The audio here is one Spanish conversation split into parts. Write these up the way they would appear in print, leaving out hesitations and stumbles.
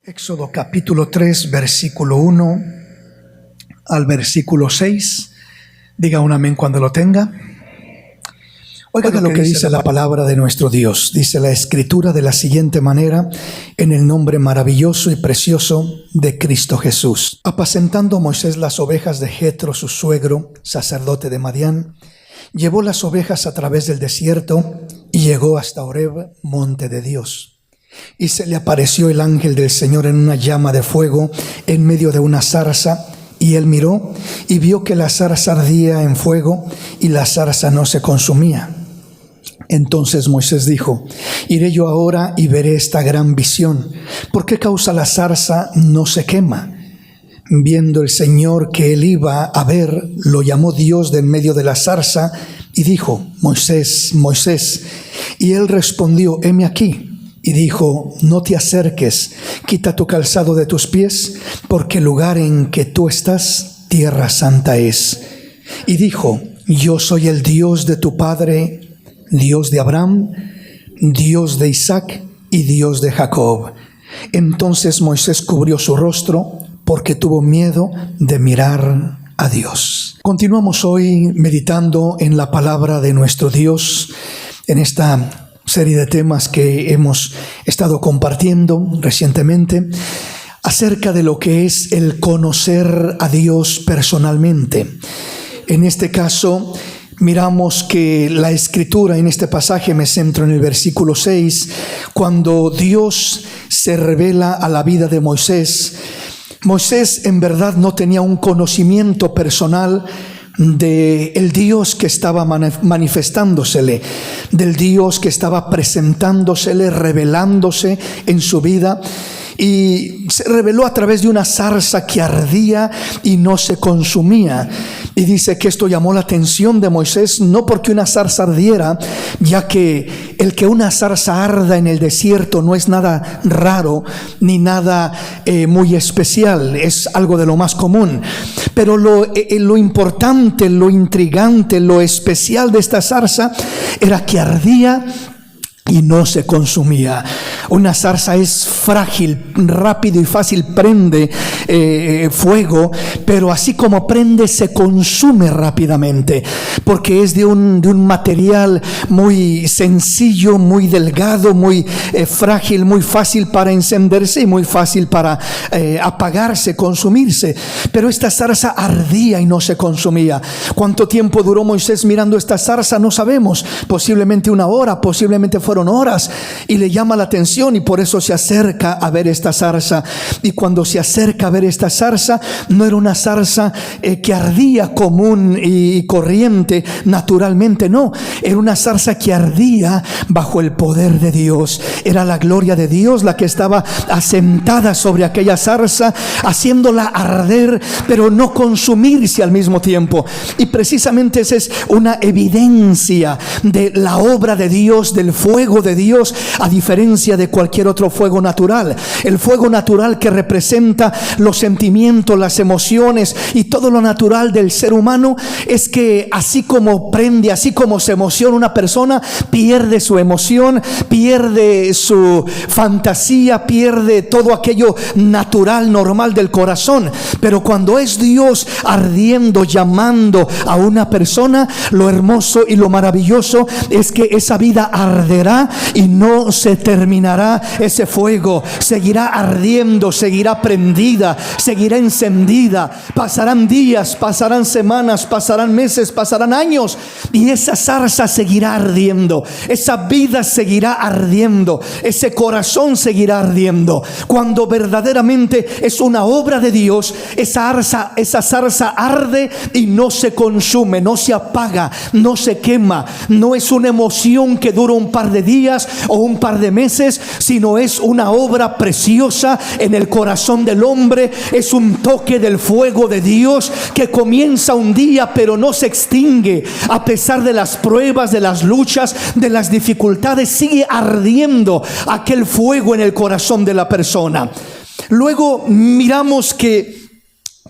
Éxodo capítulo 3, versículo 1 al versículo 6. Diga un amén cuando lo tenga. Oiga lo que dice la palabra de nuestro Dios. Dice la Escritura de la siguiente manera, en el nombre maravilloso y precioso de Cristo Jesús. Apacentando Moisés las ovejas de Jetro, su suegro, sacerdote de Madián, llevó las ovejas a través del desierto y llegó hasta Horeb, monte de Dios. Y se le apareció el ángel del Señor en una llama de fuego en medio de una zarza, y él miró y vio que la zarza ardía en fuego y la zarza no se consumía. Entonces Moisés dijo: iré yo ahora y veré esta gran visión. ¿Por qué causa la zarza no se quema? Viendo el Señor que él iba a ver, lo llamó Dios de en medio de la zarza y dijo: Moisés, Moisés. Y él respondió: heme aquí. Y dijo: no te acerques, quita tu calzado de tus pies, porque el lugar en que tú estás, tierra santa es. Y dijo: yo soy el Dios de tu padre, Dios de Abraham, Dios de Isaac y Dios de Jacob. Entonces Moisés cubrió su rostro, porque tuvo miedo de mirar a Dios. Continuamos hoy meditando en la palabra de nuestro Dios, en esta serie de temas que hemos estado compartiendo recientemente acerca de lo que es el conocer a Dios personalmente. En este caso, miramos que la Escritura, en este pasaje me centro en el versículo 6, cuando Dios se revela a la vida de Moisés. Moisés en verdad no tenía un conocimiento personal de el Dios que estaba manifestándosele, del Dios que estaba presentándosele, revelándose en su vida. Y se reveló a través de una zarza que ardía y no se consumía. Y dice que esto llamó la atención de Moisés, no porque una zarza ardiera, ya que el que una zarza arda en el desierto no es nada raro ni nada muy especial, es algo de lo más común. Pero lo importante, lo intrigante, lo especial de esta zarza era que ardía y no se consumía. Una zarza es frágil, rápido y fácil prende fuego, pero así como prende se consume rápidamente, porque es de un material muy sencillo, muy delgado, muy frágil, muy fácil para encenderse y muy fácil para apagarse, consumirse. Pero esta zarza ardía y no se consumía. ¿Cuánto tiempo duró Moisés mirando esta zarza? No sabemos. Posiblemente una hora, posiblemente fueron horas, y le llama la atención y por eso se acerca a ver esta zarza. Y cuando se acerca a ver esta zarza, no era una zarza que ardía común y corriente naturalmente, no, era una zarza que ardía bajo el poder de Dios. Era la gloria de Dios la que estaba asentada sobre aquella zarza, haciéndola arder pero no consumirse al mismo tiempo. Y precisamente esa es una evidencia de la obra de Dios, del fuego de Dios, a diferencia de cualquier otro fuego natural. El fuego natural que representa los sentimientos, las emociones y todo lo natural del ser humano, es que así como prende, así como se emociona una persona, pierde su emoción, pierde su fantasía, pierde todo aquello natural, normal del corazón. Pero cuando es Dios ardiendo, llamando a una persona, lo hermoso y lo maravilloso es que esa vida arderá y no se terminará. Ese fuego seguirá ardiendo, seguirá prendida, seguirá encendida. Pasarán días, pasarán semanas, pasarán meses, pasarán años, y esa zarza seguirá ardiendo, esa vida seguirá ardiendo, ese corazón seguirá ardiendo. Cuando verdaderamente es una obra de Dios, esa zarza arde y no se consume, no se apaga, no se quema. No es una emoción que dura un par de días o un par de meses, sino es una obra preciosa en el corazón del hombre. Es un toque del fuego de Dios que comienza un día pero no se extingue. A pesar de las pruebas, de las luchas, de las dificultades, sigue ardiendo aquel fuego en el corazón de la persona. Luego miramos que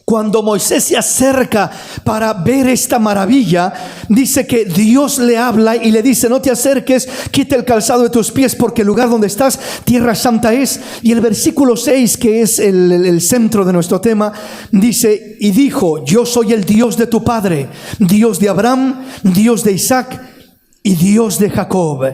Cuando Moisés se acerca para ver esta maravilla, dice que Dios le habla y le dice: no te acerques, quita el calzado de tus pies, porque el lugar donde estás, tierra santa es. Y el versículo 6, que es el centro de nuestro tema, dice: y dijo: yo soy el Dios de tu padre, Dios de Abraham, Dios de Isaac y Dios de Jacob.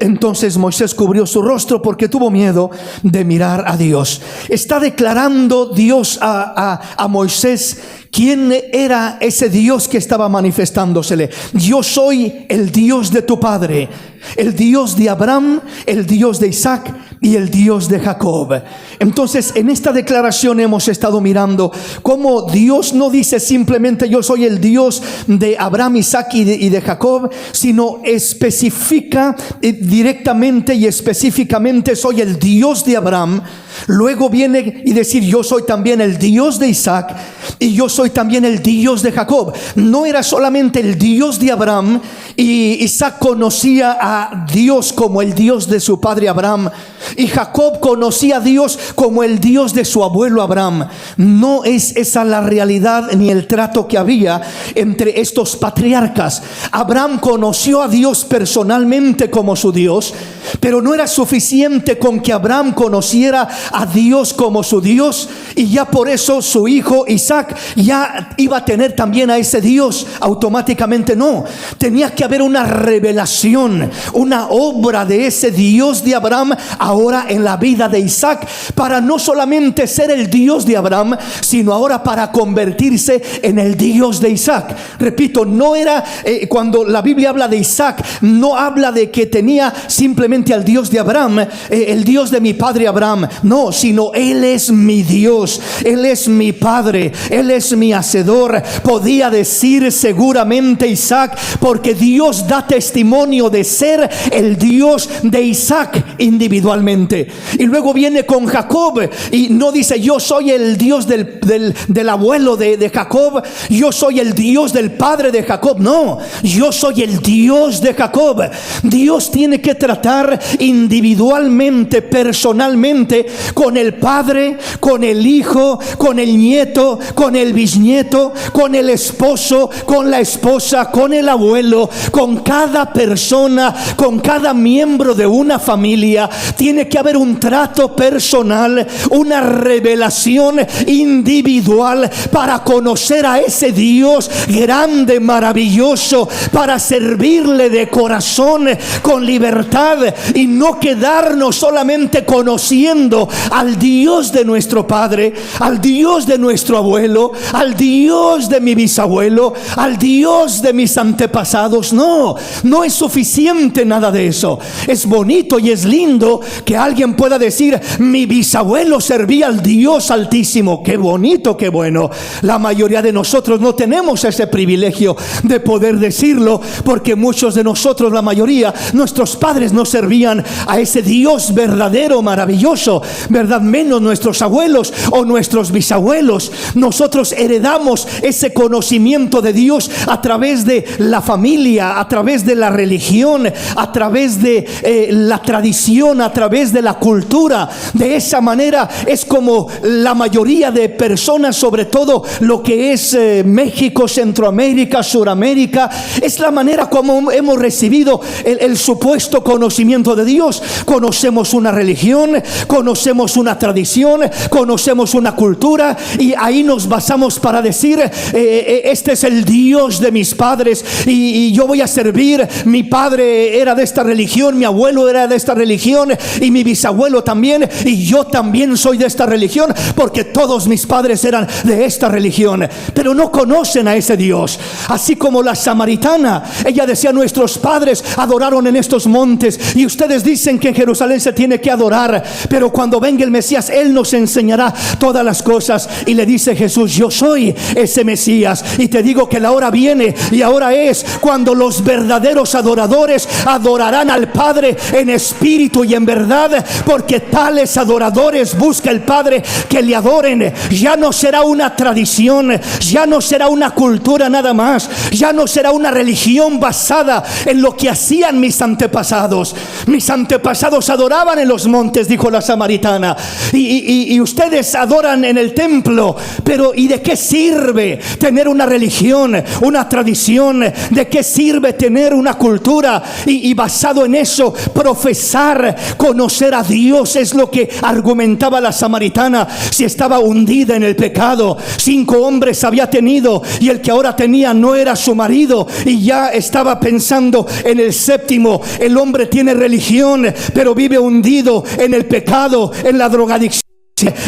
Entonces Moisés cubrió su rostro porque tuvo miedo de mirar a Dios. Está declarando Dios a Moisés quién era ese Dios que estaba manifestándosele. Yo soy el Dios de tu padre, el Dios de Abraham, el Dios de Isaac y el Dios de Jacob. Entonces, en esta declaración hemos estado mirando cómo Dios no dice simplemente yo soy el Dios de Abraham, Isaac y de Jacob, sino especifica directamente y específicamente: soy el Dios de Abraham. Luego viene y decir: yo soy también el Dios de Isaac y yo soy también el Dios de Jacob. No era solamente el Dios de Abraham, y Isaac conocía a Dios como el Dios de su padre Abraham, y Jacob conocía a Dios como el Dios de su abuelo Abraham. No es esa la realidad ni el trato que había entre estos patriarcas. Abraham conoció a Dios personalmente como su Dios, pero no era suficiente con que Abraham conociera a Dios como su Dios y ya por eso su hijo Isaac ya iba a tener también a ese Dios automáticamente. No, tenía que haber una revelación, una obra de ese Dios de Abraham ahora en la vida de Isaac, para no solamente ser el Dios de Abraham, sino ahora para convertirse en el Dios de Isaac. Repito, no era cuando la Biblia habla de Isaac, no habla de que tenía simplemente al Dios de Abraham, el Dios de mi padre Abraham. No, sino Él es mi Dios, Él es mi Padre, Él es mi Hacedor. Podía decir seguramente Isaac, porque Dios da testimonio de ser el Dios de Isaac individualmente. Y luego viene con Jacob y no dice yo soy el Dios del abuelo de Jacob, yo soy el Dios del padre de Jacob. No, yo soy el Dios de Jacob. Dios tiene que tratar individualmente, personalmente, con el padre, con el hijo, con el nieto, con el bisnieto, con el esposo, con la esposa, con el abuelo, con cada persona, con cada miembro de una familia. Tiene que haber un trato personal, una revelación individual para conocer a ese Dios grande, maravilloso, para servirle de corazón, con libertad, y no quedarnos solamente conociendo al Dios de nuestro padre, al Dios de nuestro abuelo, al Dios de mi bisabuelo, al Dios de mis antepasados. No, no es suficiente nada de eso. Es bonito y es lindo que alguien pueda decir mi bisabuelo servía al Dios Altísimo. Qué bonito, qué bueno. La mayoría de nosotros no tenemos ese privilegio de poder decirlo, porque muchos de nosotros, la mayoría, nuestros padres no servían a ese Dios verdadero, maravilloso, ¿verdad? Menos nuestros abuelos o nuestros bisabuelos. Nosotros heredamos ese conocimiento de Dios a través de la familia, a través de la religión, a través de la tradición, a través de la cultura. De esa manera es como la mayoría de personas, sobre todo lo que es México, Centroamérica, Suramérica, es la manera como hemos recibido el supuesto conocimiento de Dios. Conocemos una religión, conocemos una tradición, conocemos una cultura, y ahí nos basamos para decir este es el Dios de mis padres y yo voy a servir. Mi padre era de esta religión, mi abuelo era de esta religión y mi bisabuelo también, y yo también soy de esta religión porque todos mis padres eran de esta religión. Pero no conocen a ese Dios. Así como la samaritana, ella decía nuestros padres adoraron en estos montes, y ustedes dicen que en Jerusalén se tiene que adorar, pero cuando venga el Mesías Él nos enseñará todas las cosas. Y le dice Jesús, yo soy ese Mesías, y te digo que la hora viene y ahora es cuando los verdaderos adoradores adorarán al Padre en espíritu y en verdad, porque tales adoradores busca el Padre que le adoren. Ya no será una tradición, ya no será una cultura nada más, ya no será una religión basada en lo que hacían mis antepasados. Mis antepasados adoraban en los montes, dijo la samaritana, y ustedes adoran en el templo, pero ¿y de qué sirve tener una religión, una tradición? ¿De qué sirve tener una cultura y basado en eso profesar conocer a Dios? Es lo que argumentaba la samaritana. Si estaba hundida en el pecado, 5 hombres había tenido y el que ahora tenía no era su marido, y ya estaba pensando en el 7º. El hombre tiene religión, pero vive hundido en el pecado, en la drogadicción,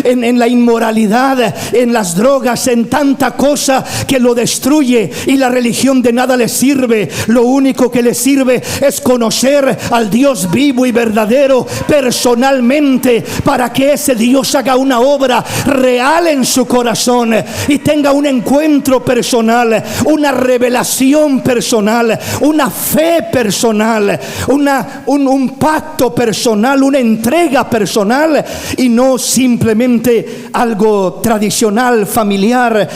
en la inmoralidad, en las drogas, en tanta cosa que lo destruye, y la religión de nada le sirve. Lo único que le sirve es conocer al Dios vivo y verdadero personalmente, para que ese Dios haga una obra real en su corazón y tenga un encuentro personal, una revelación personal, una fe personal, un pacto personal, una entrega personal, y no simplemente algo tradicional, familiar,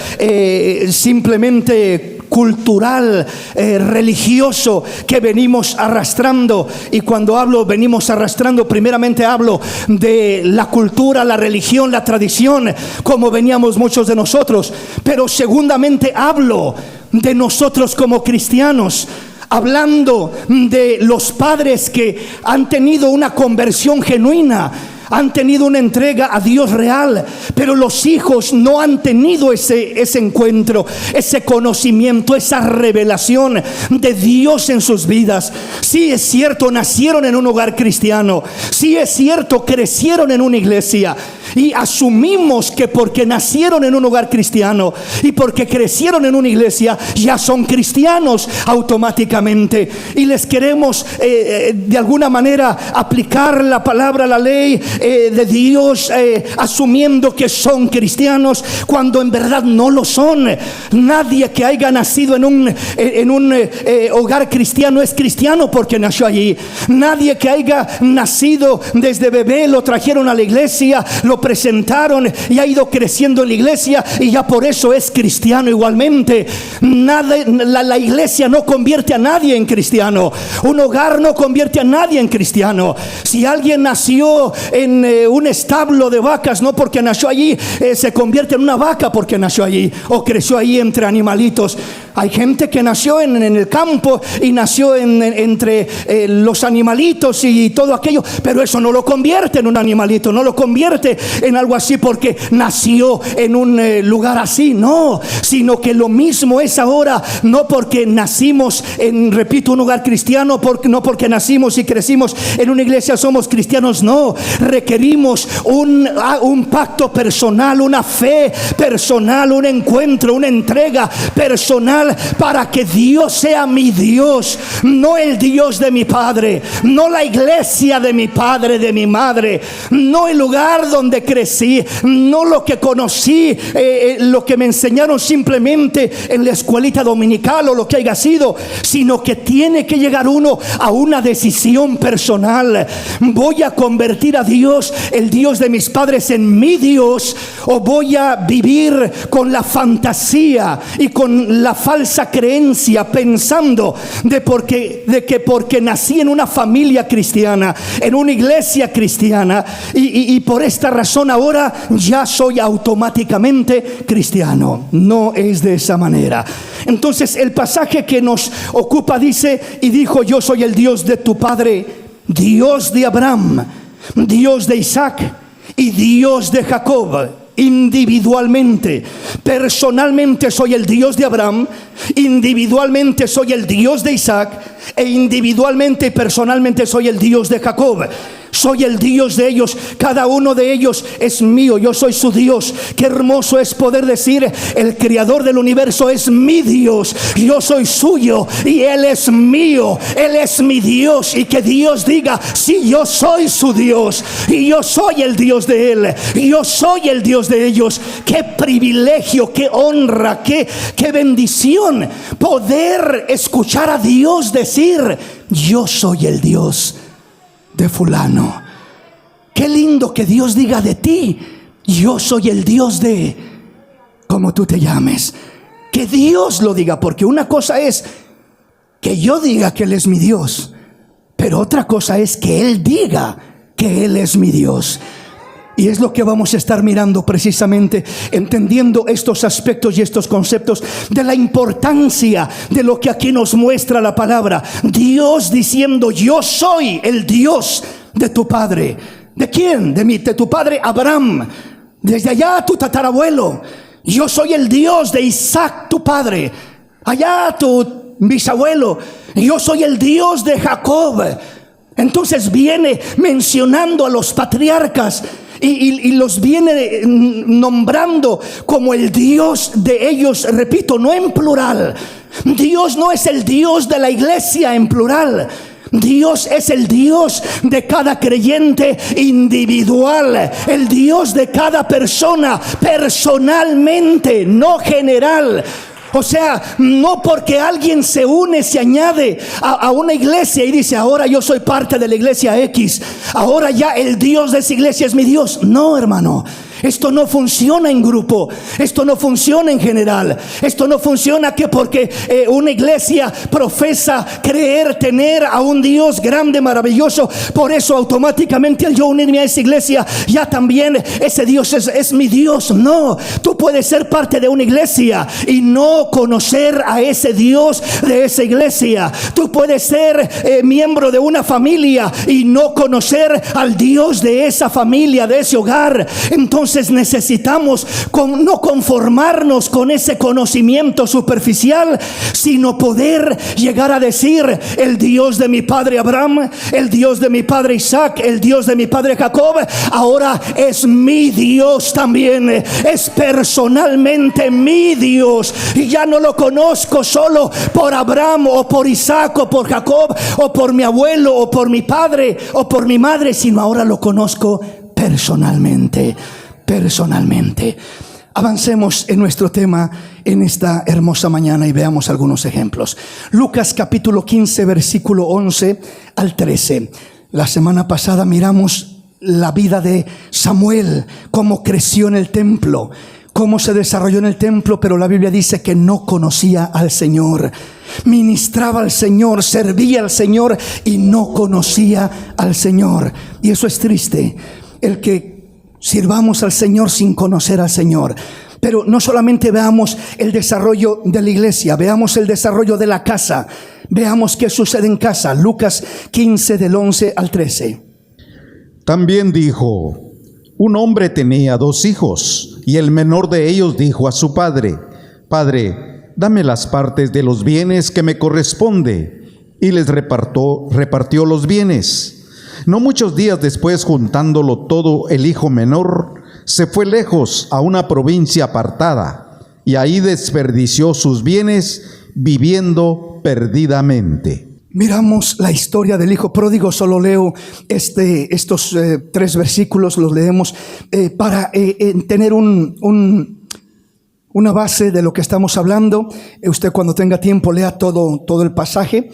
simplemente cultural, religioso, que venimos arrastrando. Y cuando hablo venimos arrastrando, primeramente hablo de la cultura, la religión, la tradición, como veníamos muchos de nosotros, pero segundamente hablo de nosotros como cristianos, hablando de los padres que han tenido una conversión genuina, han tenido una entrega a Dios real, pero los hijos no han tenido ese encuentro, ese conocimiento, esa revelación de Dios en sus vidas. Sí es cierto, nacieron en un hogar cristiano, sí es cierto, crecieron en una iglesia, y asumimos que porque nacieron en un hogar cristiano y porque crecieron en una iglesia ya son cristianos automáticamente, y les queremos de alguna manera aplicar la palabra, la ley de Dios, asumiendo que son cristianos cuando en verdad no lo son. Nadie que haya nacido en un hogar cristiano es cristiano porque nació allí. Nadie que haya nacido desde bebé lo trajeron a la iglesia, lo presentaron y ha ido creciendo en la iglesia y ya por eso es cristiano igualmente. La iglesia no convierte a nadie en cristiano. Un hogar no convierte a nadie en cristiano. Si alguien nació en un establo de vacas, no porque nació allí se convierte en una vaca porque nació allí o creció allí entre animalitos. Hay gente que nació en el campo y nació entre los animalitos y todo aquello, pero eso no lo convierte en un animalito, no lo convierte en algo así porque nació en un lugar así, no, sino que lo mismo es ahora, no porque nacimos en, repito, un hogar cristiano, no porque nacimos y crecimos en una iglesia somos cristianos, no. Requerimos un pacto personal, una fe personal, un encuentro, una entrega personal, para que Dios sea mi Dios, no el Dios de mi padre, no la iglesia de mi padre, de mi madre, no el lugar donde crecí, no lo que conocí, lo que me enseñaron simplemente en la escuelita dominical o lo que haya sido, sino que tiene que llegar uno a una decisión personal. ¿Voy a convertir a Dios, el Dios de mis padres, en mi Dios, o voy a vivir con la fantasía y con la falsa creencia, pensando de que porque nací en una familia cristiana, en una iglesia cristiana, y por esta razón ahora ya soy automáticamente cristiano? No es de esa manera. Entonces el pasaje que nos ocupa dice: y dijo, yo soy el Dios de tu padre, Dios de Abraham, Dios de Isaac y Dios de Jacob. Individualmente, personalmente soy el Dios de Abraham, individualmente soy el Dios de Isaac, e individualmente y personalmente soy el Dios de Jacob. Soy el Dios de ellos, cada uno de ellos es mío, yo soy su Dios. Qué hermoso es poder decir: el creador del universo es mi Dios, yo soy suyo y Él es mío, Él es mi Dios. Y que Dios diga: sí, yo soy su Dios y yo soy el Dios de Él, y yo soy el Dios de ellos. Qué privilegio, qué honra, qué bendición poder escuchar a Dios decir: yo soy el Dios de fulano. Qué lindo que Dios diga de ti: yo soy el Dios de, como tú te llames. Que Dios lo diga, porque una cosa es que yo diga que Él es mi Dios, pero otra cosa es que Él diga que Él es mi Dios. Y es lo que vamos a estar mirando precisamente, entendiendo estos aspectos y estos conceptos de la importancia de lo que aquí nos muestra la palabra. Dios diciendo: yo soy el Dios de tu padre. ¿De quién? De tu padre Abraham. Desde allá tu tatarabuelo. Yo soy el Dios de Isaac tu padre. Allá tu bisabuelo. Yo soy el Dios de Jacob. Entonces viene mencionando a los patriarcas y los viene nombrando como el Dios de ellos. Repito, no en plural. Dios no es el Dios de la iglesia en plural. Dios es el Dios de cada creyente individual, el Dios de cada persona personalmente, no general. O sea, no porque alguien se une, se añade a una iglesia y dice: ahora yo soy parte de la iglesia X, ahora ya el Dios de esa iglesia es mi Dios. No, hermano. Esto no funciona en grupo. Esto no funciona en general. Esto no funciona que porque una iglesia profesa creer tener a un Dios grande, maravilloso, por eso automáticamente al yo unirme a esa iglesia, ya también ese Dios es mi Dios. No, tú puedes ser parte de una iglesia y no conocer a ese Dios de esa iglesia. Tú puedes ser miembro de una familia y no conocer al Dios de esa familia, de ese hogar. Entonces necesitamos no conformarnos con ese conocimiento superficial, sino poder llegar a decir: el Dios de mi padre Abraham, el Dios de mi padre Isaac, el Dios de mi padre Jacob, ahora es mi Dios también. Es personalmente mi Dios. Y ya no lo conozco solo por Abraham o por Isaac o por Jacob o por mi abuelo o por mi padre o por mi madre, sino ahora lo conozco personalmente. Avancemos en nuestro tema en esta hermosa mañana y veamos algunos ejemplos. Lucas capítulo 15 versículo 11 al 13. La semana pasada miramos la vida de Samuel, cómo creció en el templo, cómo se desarrolló en el templo, pero la Biblia dice que no conocía al Señor. Ministraba al Señor, servía al Señor y no conocía al Señor. Y eso es triste, el que sirvamos al Señor sin conocer al Señor. Pero no solamente veamos el desarrollo de la iglesia, veamos el desarrollo de la casa. Veamos qué sucede en casa. Lucas 15 del 11 al 13. También dijo: un hombre tenía 2 hijos, y el menor de ellos dijo a su padre: Padre, dame las partes de los bienes que me corresponde. Y les repartió los bienes. No muchos días después, juntándolo todo, el hijo menor se fue lejos a una provincia apartada, y ahí desperdició sus bienes viviendo perdidamente. Miramos la historia del hijo pródigo. Solo leo estos 3 versículos, los leemos para tener una base de lo que estamos hablando. Usted, cuando tenga tiempo, lea todo el pasaje.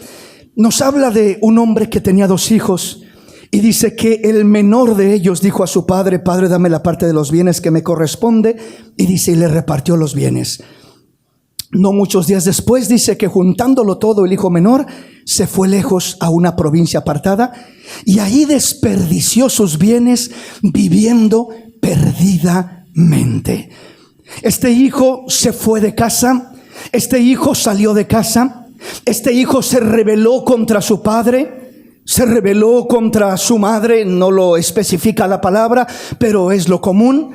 Nos habla de un hombre que tenía 2 hijos. Y dice que el menor de ellos dijo a su padre: Padre, dame la parte de los bienes que me corresponde. Y dice, y le repartió los bienes. No muchos días después, dice que juntándolo todo, el hijo menor se fue lejos a una provincia apartada, y ahí desperdició sus bienes viviendo perdidamente. Este hijo se fue de casa. Este hijo salió de casa. Este hijo se rebeló contra su padre. Se rebeló contra su madre, no lo especifica la palabra, pero es lo común.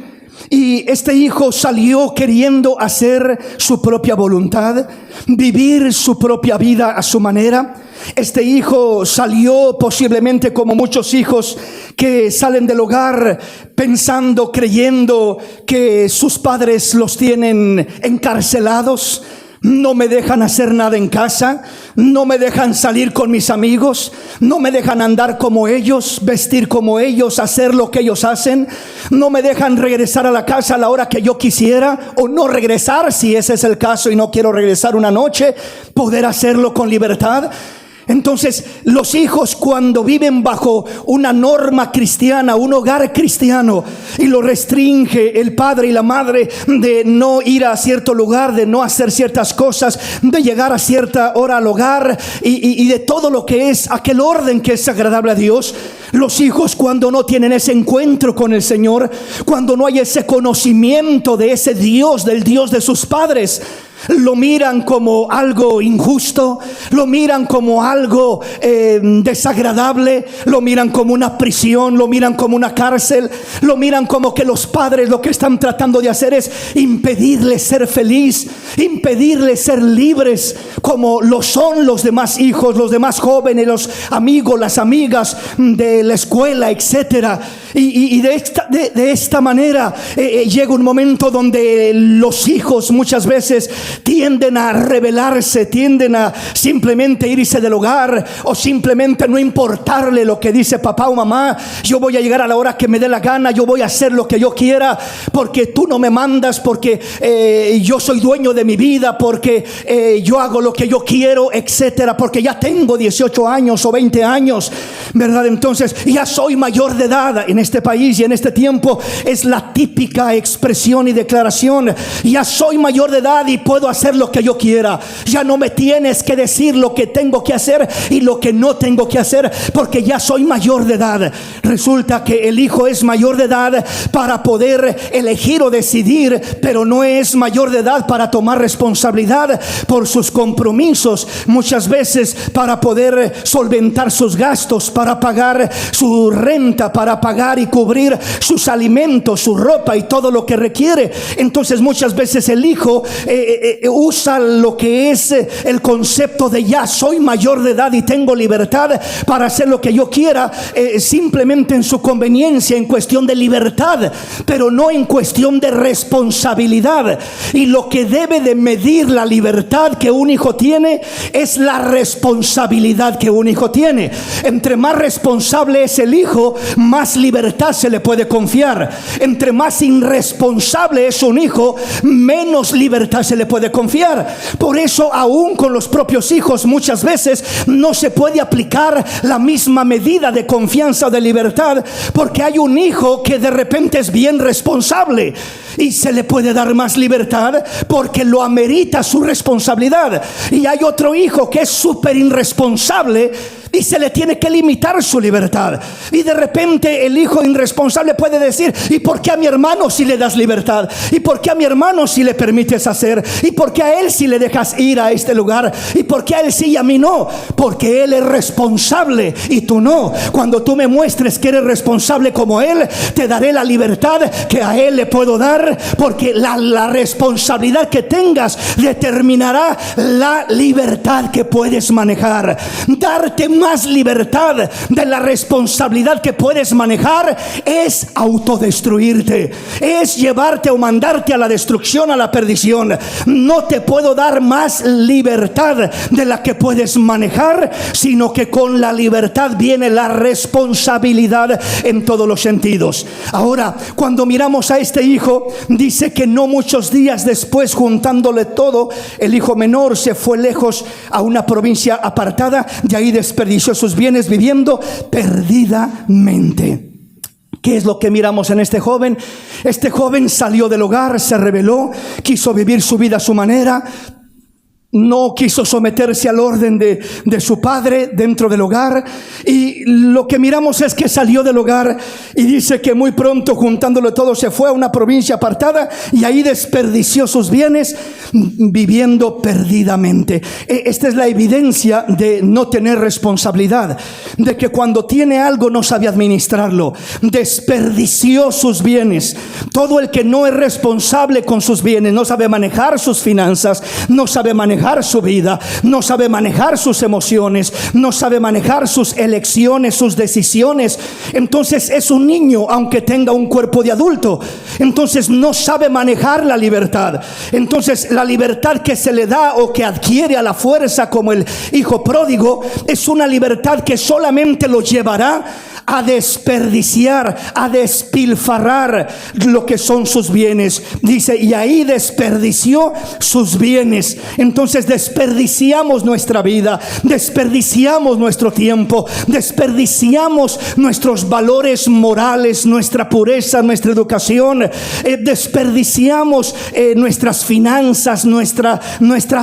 Y este hijo salió queriendo hacer su propia voluntad, vivir su propia vida a su manera. Este hijo salió posiblemente como muchos hijos que salen del hogar pensando, creyendo que sus padres los tienen encarcelados. No me dejan hacer nada en casa, no me dejan salir con mis amigos, no me dejan andar como ellos, vestir como ellos, hacer lo que ellos hacen, no me dejan regresar a la casa a la hora que yo quisiera, o no regresar si ese es el caso y no quiero regresar una noche, poder hacerlo con libertad. Entonces, los hijos, cuando viven bajo una norma cristiana, un hogar cristiano, y lo restringe el padre y la madre de no ir a cierto lugar, de no hacer ciertas cosas, de llegar a cierta hora al hogar, y de todo lo que es aquel orden que es agradable a Dios, los hijos, cuando no tienen ese encuentro con el Señor, cuando no hay ese conocimiento de ese Dios, del Dios de sus padres, lo miran como algo injusto, lo miran como algo desagradable, lo miran como una prisión, lo miran como una cárcel, lo miran como que los padres lo que están tratando de hacer es impedirles ser feliz, impedirles ser libres, como lo son los demás hijos, los demás jóvenes, los amigos, las amigas de la escuela, etcétera. Y de esta manera llega un momento donde los hijos muchas veces tienden a rebelarse, tienden a simplemente irse del hogar, o simplemente no importarle lo que dice papá o mamá. Yo voy a llegar a la hora que me dé la gana, yo voy a hacer lo que yo quiera, porque tú no me mandas, porque yo soy dueño de mi vida, porque yo hago lo que yo quiero, etcétera, porque ya tengo 18 años o 20 años, ¿verdad? Entonces ya soy mayor de edad. En este país y en este tiempo es la típica expresión y declaración: ya soy mayor de edad y puedo hacer lo que yo quiera. Ya no me tienes que decir lo que tengo que hacer y lo que no tengo que hacer, porque ya soy mayor de edad. Resulta que el hijo es mayor de edad para poder elegir o decidir, pero no es mayor de edad para tomar responsabilidad por sus compromisos, muchas veces para poder solventar sus gastos, para pagar su renta, para pagar y cubrir sus alimentos, su ropa y todo lo que requiere. Entonces muchas veces el hijo usa lo que es el concepto de ya soy mayor de edad y tengo libertad para hacer lo que yo quiera, simplemente en su conveniencia, en cuestión de libertad, pero no en cuestión de responsabilidad. Y lo que debe de medir la libertad que un hijo tiene es la responsabilidad que un hijo tiene. Entre más responsable es el hijo, más libertad se le puede confiar. Entre más irresponsable es un hijo, menos libertad se le puede confiar. Por eso, aún con los propios hijos, muchas veces no se puede aplicar la misma medida de confianza o de libertad, porque hay un hijo que de repente es bien responsable y se le puede dar más libertad porque lo amerita su responsabilidad, y hay otro hijo que es súper irresponsable y se le tiene que limitar su libertad. Y de repente el hijo irresponsable puede decir: ¿y por qué a mi hermano si le das libertad? ¿Y por qué a mi hermano si le permites hacer? ¿Y por qué a él si le dejas ir a este lugar? ¿Y por qué a él sí y a mí no? Porque él es responsable y tú no. Cuando tú me muestres que eres responsable como él, te daré la libertad que a él le puedo dar, porque la responsabilidad que tengas determinará la libertad que puedes manejar. Darte más libertad de la responsabilidad que puedes manejar es autodestruirte, es llevarte o mandarte a la destrucción, a la perdición. No te puedo dar más libertad de la que puedes manejar, sino que con la libertad viene la responsabilidad en todos los sentidos. Ahora, cuando miramos a este hijo, dice que no muchos días después, juntándole todo, el hijo menor se fue lejos a una provincia apartada, y ahí desperdició sus bienes viviendo perdidamente. ¿Qué es lo que miramos en este joven? Este joven salió del hogar, se rebeló, quiso vivir su vida a su manera, no quiso someterse al orden de su padre dentro del hogar. Y lo que miramos es que salió del hogar, y dice que muy pronto, juntándolo todo, se fue a una provincia apartada y ahí desperdició sus bienes viviendo perdidamente. Esta es la evidencia de no tener responsabilidad, de que cuando tiene algo no sabe administrarlo. Desperdició sus bienes. Todo el que no es responsable con sus bienes, no sabe manejar sus finanzas, no sabe manejar su vida, no sabe manejar sus emociones, no sabe manejar sus elecciones, sus decisiones. Entonces es un niño, aunque tenga un cuerpo de adulto. Entonces no sabe manejar la libertad. Entonces la libertad que se le da o que adquiere a la fuerza, como el hijo pródigo, es una libertad que solamente lo llevará a desperdiciar, a despilfarrar lo que son sus bienes. Dice, y ahí desperdició sus bienes. Entonces entonces desperdiciamos nuestra vida, desperdiciamos nuestro tiempo, desperdiciamos nuestros valores morales, nuestra pureza, nuestra educación, desperdiciamos nuestras finanzas, nuestra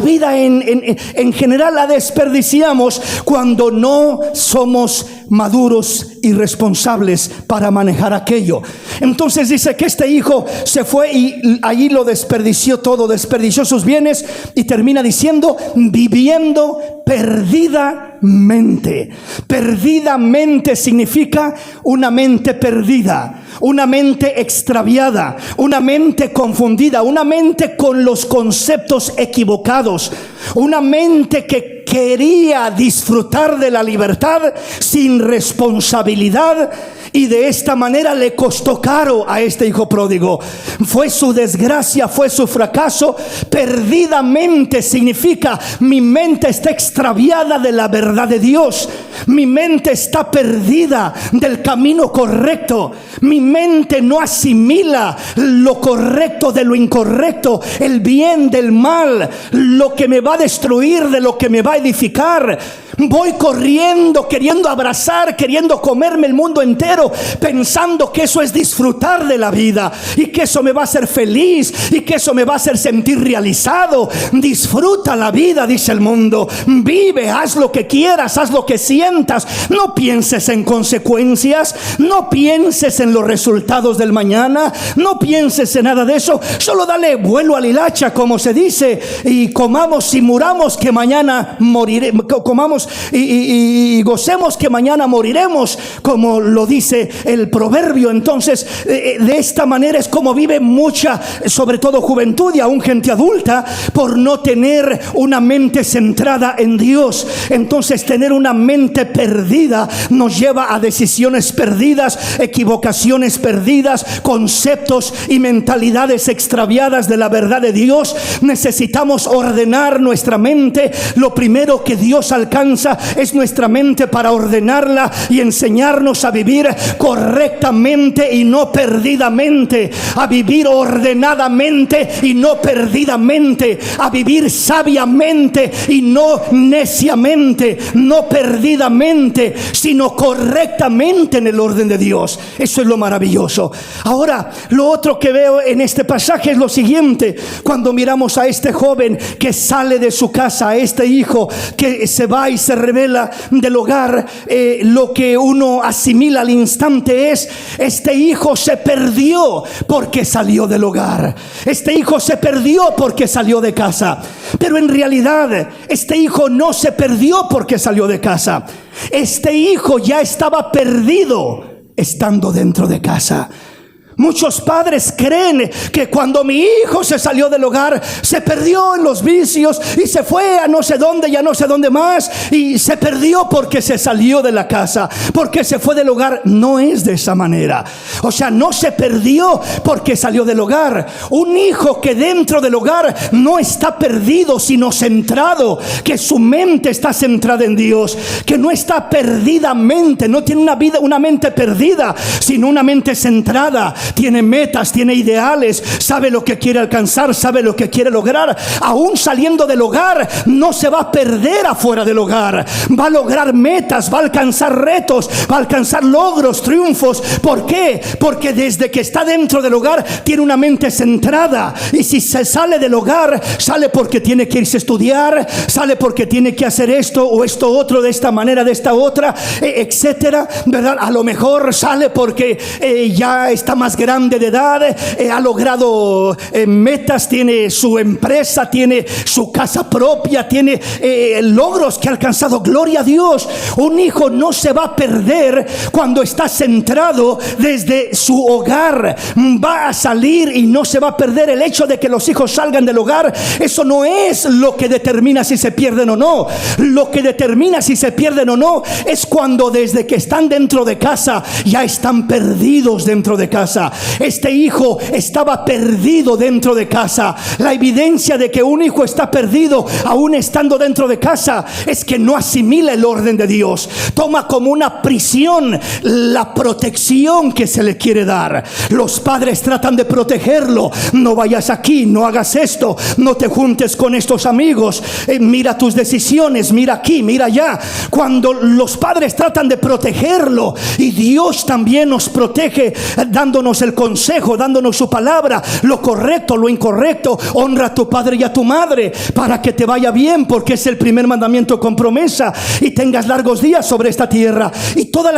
vida en general la desperdiciamos cuando no somos maduros y responsables para manejar aquello. Entonces dice que este hijo se fue y allí lo desperdició todo, desperdició sus bienes, y termina diciendo: viviendo perdidamente. Perdidamente significa una mente perdida, una mente extraviada, una mente confundida, una mente con los conceptos equivocados, una mente que quería disfrutar de la libertad sin responsabilidad, y de esta manera le costó caro a este hijo pródigo. Fue su desgracia, fue su fracaso. Perdidamente significa: mi mente está extraviada de la verdad de Dios, mi mente está perdida del camino correcto, mi mente no asimila lo correcto de lo incorrecto, el bien del mal, lo que me va a destruir de lo que me va a edificar. Voy corriendo, queriendo abrazar, queriendo comerme el mundo entero, pensando que eso es disfrutar de la vida, y que eso me va a hacer feliz, y que eso me va a hacer sentir realizado. Disfruta la vida, dice el mundo. Vive, haz lo que quieras, haz lo que sientas. No pienses en consecuencias, no pienses en los resultados del mañana, no pienses en nada de eso. Solo dale vuelo a la hilacha, como se dice, y comamos y muramos, que mañana moriremos. Comamos y gocemos, que mañana moriremos, como lo dice el proverbio. Entonces de esta manera es como vive mucha, sobre todo juventud y aún gente adulta, por no tener una mente centrada en Dios. Entonces tener una mente perdida nos lleva a decisiones perdidas, equivocaciones perdidas, conceptos y mentalidades extraviadas de la verdad de Dios. Necesitamos ordenar nuestra mente. Lo primero que Dios alcanza es nuestra mente, para ordenarla y enseñarnos a vivir correctamente y no perdidamente, a vivir ordenadamente y no perdidamente, a vivir sabiamente y no neciamente, no perdidamente, sino correctamente en el orden de Dios. Eso es lo maravilloso. Ahora, lo otro que veo en este pasaje es lo siguiente: cuando miramos a este joven que sale de su casa, a este hijo que se va y se revela del hogar, lo que uno asimila al instante es: este hijo se perdió porque salió del hogar, este hijo se perdió porque salió de casa. Pero en realidad este hijo no se perdió porque salió de casa. Este hijo ya estaba perdido estando dentro de casa. Muchos padres creen que cuando mi hijo se salió del hogar, se perdió en los vicios y se fue a no sé dónde y a no sé dónde más, y se perdió porque se salió de la casa, porque se fue del hogar. No es de esa manera. O sea, no se perdió porque salió del hogar. Un hijo que dentro del hogar no está perdido, sino centrado, que su mente está centrada en Dios, que no está perdidamente, no tiene una mente perdida, sino una mente centrada. Tiene metas, tiene ideales, sabe lo que quiere alcanzar, sabe lo que quiere lograr. Aún saliendo del hogar, no se va a perder afuera del hogar. Va a lograr metas, va a alcanzar retos, va a alcanzar logros, triunfos. ¿Por qué? Porque desde que está dentro del hogar tiene una mente centrada. Y si se sale del hogar, sale porque tiene que irse a estudiar, sale porque tiene que hacer esto o esto otro, de esta manera, de esta otra, etcétera, ¿verdad? A lo mejor sale porque ya está más grande de edad, ha logrado metas, tiene su empresa, tiene su casa propia, tiene logros que ha alcanzado. Gloria a Dios. Un hijo no se va a perder cuando está centrado desde su hogar. Va a salir y no se va a perder. El hecho de que los hijos salgan del hogar, eso no es lo que determina si se pierden o no. Lo que determina si se pierden o no es cuando desde que están dentro de casa ya están perdidos dentro de casa. casa. Este hijo estaba perdido dentro de casa. La evidencia de que un hijo está perdido aún estando dentro de casa es que no asimila el orden de Dios. Toma como una prisión la protección que se le quiere dar. Los padres tratan de protegerlo. No vayas aquí, no hagas esto, no te juntes con estos amigos, mira tus decisiones, mira aquí, mira allá. Cuando los padres tratan de protegerlo, y Dios también nos protege dándonos el consejo, dándonos su palabra, lo correcto, lo incorrecto. Honra a tu padre y a tu madre para que te vaya bien, porque es el primer mandamiento con promesa, y tengas largos días sobre esta tierra. Y todas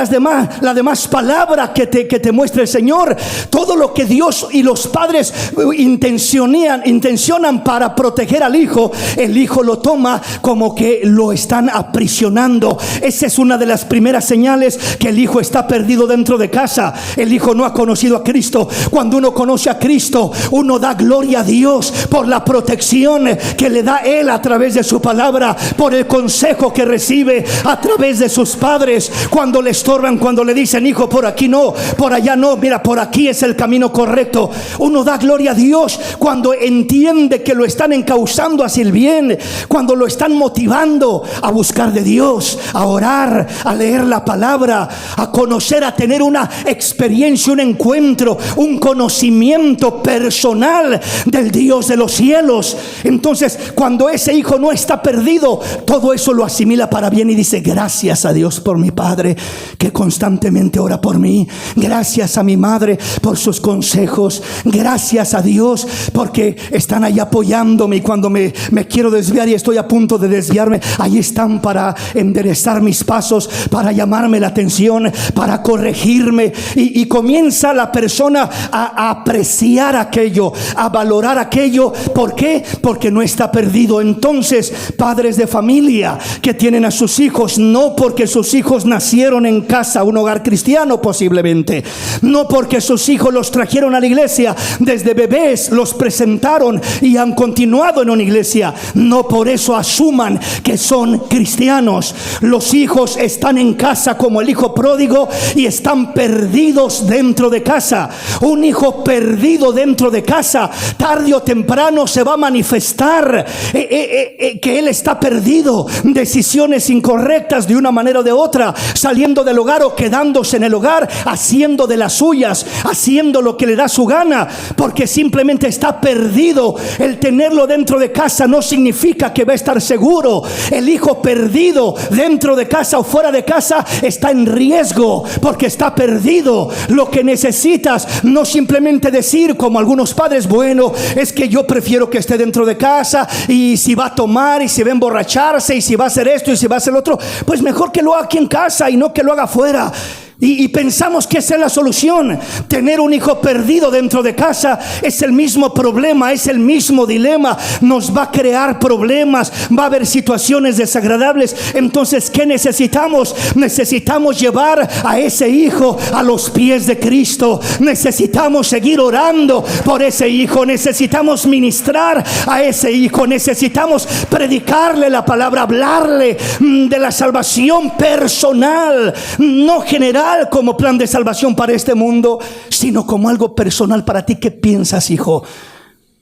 la demás palabra que te muestra el Señor, todo lo que Dios y los padres intencionan para proteger al hijo, el hijo lo toma como que lo están aprisionando. Esa es una de las primeras señales que el hijo está perdido dentro de casa. El hijo no ha conocido a Cristo. Cuando uno conoce a Cristo, uno da gloria a Dios por la protección que le da Él a través de su palabra, por el consejo que recibe a través de sus padres. Cuando le estorban, cuando le dicen: hijo, por aquí no, por allá no, mira, por aquí es el camino correcto. Uno da gloria a Dios cuando entiende que lo están encauzando hacia el bien, cuando lo están motivando a buscar de Dios, a orar, a leer la palabra, a conocer, a tener una experiencia, un encuentro, un conocimiento personal del Dios de los cielos. Entonces, cuando ese hijo no está perdido, todo eso lo asimila para bien y dice: gracias a Dios por mi padre que constantemente ora por mí, gracias a mi madre por sus consejos, gracias a Dios porque están ahí apoyándome, y cuando me quiero desviar y estoy a punto de desviarme, ahí están para enderezar mis pasos, para llamarme la atención, para corregirme. Y comienza la persona a apreciar aquello, a valorar aquello. ¿Por qué? Porque no está perdido. Entonces, padres de familia que tienen a sus hijos, no porque sus hijos nacieron en casa, un hogar cristiano posiblemente, no porque sus hijos los trajeron a la iglesia desde bebés, los presentaron y han continuado en una iglesia, no por eso asuman que son cristianos. Los hijos están en casa como el hijo pródigo y están perdidos dentro de casa. Un hijo perdido dentro de casa, tarde o temprano se va a manifestar que él está perdido. Decisiones incorrectas de una manera o de otra, saliendo del hogar o quedándose en el hogar, haciendo de las suyas, haciendo lo que le da su gana, porque simplemente está perdido. El tenerlo dentro de casa no significa que va a estar seguro. El hijo perdido dentro de casa o fuera de casa está en riesgo porque está perdido. Lo que necesitas, no simplemente decir como algunos padres: bueno, es que yo prefiero que esté dentro de casa, y si va a tomar, y si va a emborracharse, y si va a hacer esto, y si va a hacer lo otro, pues mejor que lo haga aquí en casa y no que lo haga afuera. Y pensamos que esa es la solución. Tener un hijo perdido dentro de casa es el mismo problema, es el mismo dilema. Nos va a crear problemas, va a haber situaciones desagradables. Entonces, ¿qué necesitamos? Necesitamos llevar a ese hijo a los pies de Cristo. Necesitamos seguir orando por ese hijo. Necesitamos ministrar a ese hijo. Necesitamos predicarle la palabra, hablarle de la salvación personal, no general como plan de salvación para este mundo, sino como algo personal para ti. ¿Qué piensas, hijo?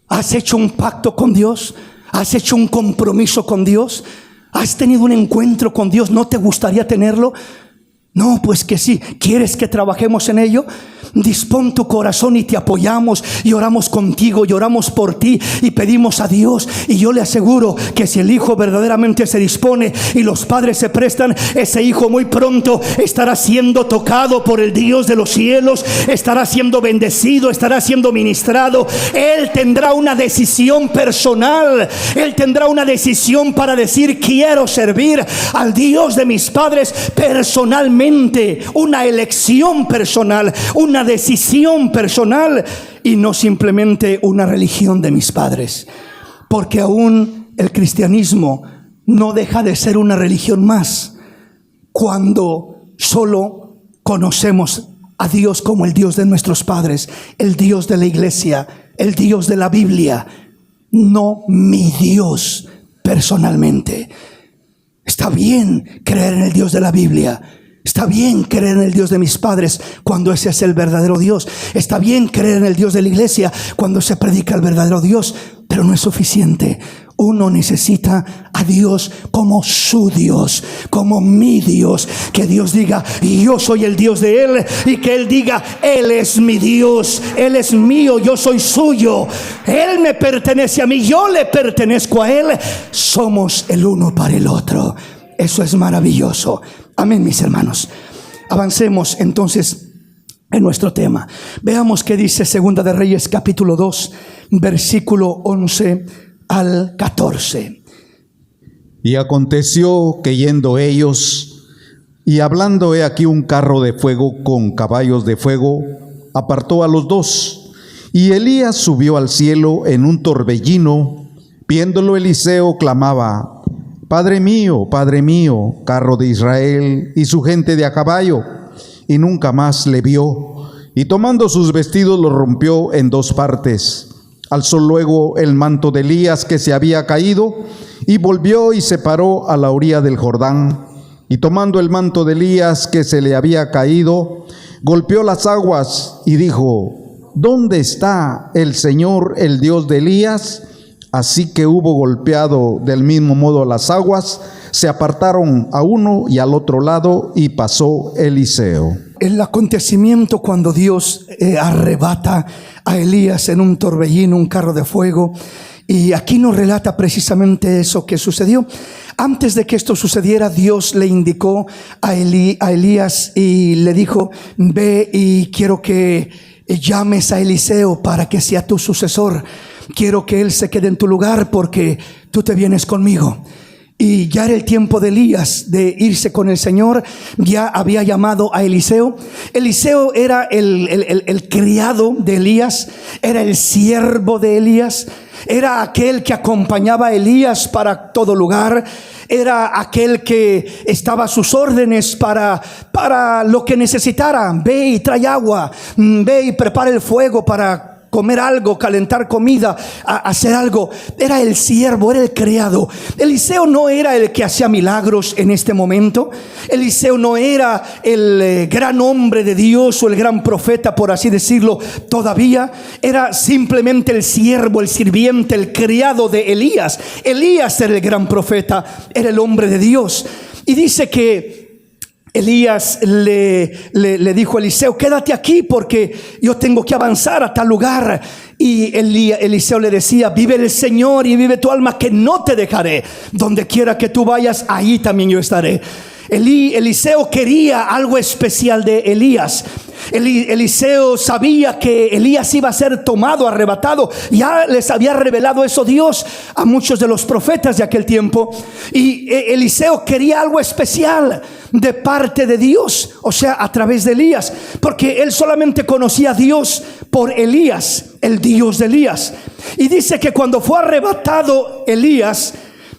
¿Has hecho un pacto con Dios? ¿Has hecho un compromiso con Dios? ¿Has tenido un encuentro con Dios? ¿No te gustaría tenerlo? No, pues que sí. ¿Quieres que trabajemos en ello? Dispón tu corazón y te apoyamos y oramos contigo y oramos por ti y pedimos a Dios. Y yo le aseguro que si el hijo verdaderamente se dispone y los padres se prestan, ese hijo muy pronto estará siendo tocado por el Dios de los cielos, estará siendo bendecido, estará siendo ministrado. Él tendrá una decisión personal, él tendrá una decisión para decir: quiero servir al Dios de mis padres personalmente. Una elección personal, una decisión personal, y no simplemente una religión de mis padres. Porque aún el cristianismo no deja de ser una religión más cuando solo conocemos a Dios como el Dios de nuestros padres, el Dios de la iglesia, el Dios de la Biblia, no mi Dios personalmente. Está bien creer en el Dios de la Biblia, Está bien creer en el Dios de mis padres cuando ese es el verdadero Dios. Está bien creer en el Dios de la iglesia cuando se predica el verdadero Dios, pero no es suficiente. Uno necesita a Dios como su Dios, como mi Dios. Que Dios diga, yo soy el Dios de Él, y que Él diga, Él es mi Dios, Él es mío, yo soy suyo. Él me pertenece a mí, yo le pertenezco a Él. Somos el uno para el otro. Eso es maravilloso. Amén, mis hermanos. Avancemos entonces en nuestro tema. Veamos qué dice Segunda de Reyes capítulo 2, versículo 11 al 14. Y aconteció que yendo ellos y hablando, he aquí un carro de fuego con caballos de fuego, apartó a los dos. Y Elías subió al cielo en un torbellino. Viéndolo Eliseo clamaba: Padre mío, carro de Israel y su gente de a caballo. Y nunca más le vio. Y tomando sus vestidos los rompió en dos partes. Alzó luego el manto de Elías que se había caído, y volvió y se paró a la orilla del Jordán. Y tomando el manto de Elías que se le había caído, golpeó las aguas y dijo: ¿Dónde está el Señor, el Dios de Elías? Así que hubo golpeado del mismo modo las aguas, se apartaron a uno y al otro lado, y pasó Eliseo. El acontecimiento cuando Dios arrebata a Elías en un torbellino, un carro de fuego, y aquí nos relata precisamente eso que sucedió. Antes de que esto sucediera, Dios le indicó a Elías y le dijo: ve y quiero que llames a Eliseo para que sea tu sucesor. Quiero que él se quede en tu lugar porque tú te vienes conmigo. Y ya era el tiempo de Elías de irse con el Señor. Ya había llamado a Eliseo. Eliseo era el criado de Elías, era el siervo de Elías, era aquel que acompañaba a Elías para todo lugar, era aquel que estaba a sus órdenes para lo que necesitara. Ve y trae agua, ve y prepara el fuego para comer algo, calentar comida, hacer algo. Era el siervo, era el criado. Eliseo no era el que hacía milagros en este momento. Eliseo no era el gran hombre de Dios o el gran profeta, por así decirlo, todavía. Era simplemente el siervo, el sirviente, el criado de Elías. Elías era el gran profeta, era el hombre de Dios. Y dice que Elías le dijo a Eliseo: quédate aquí porque yo tengo que avanzar a tal lugar. Y Eliseo le decía: vive el Señor y vive tu alma, que no te dejaré. Donde quiera que tú vayas, ahí también yo estaré. Eliseo quería algo especial de Elías. Eliseo sabía que Elías iba a ser tomado, arrebatado. Ya les había revelado eso Dios a muchos de los profetas de aquel tiempo. Y Eliseo quería algo especial de parte de Dios, o sea, a través de Elías, porque él solamente conocía a Dios por Elías, el Dios de Elías. Y dice que cuando fue arrebatado Elías,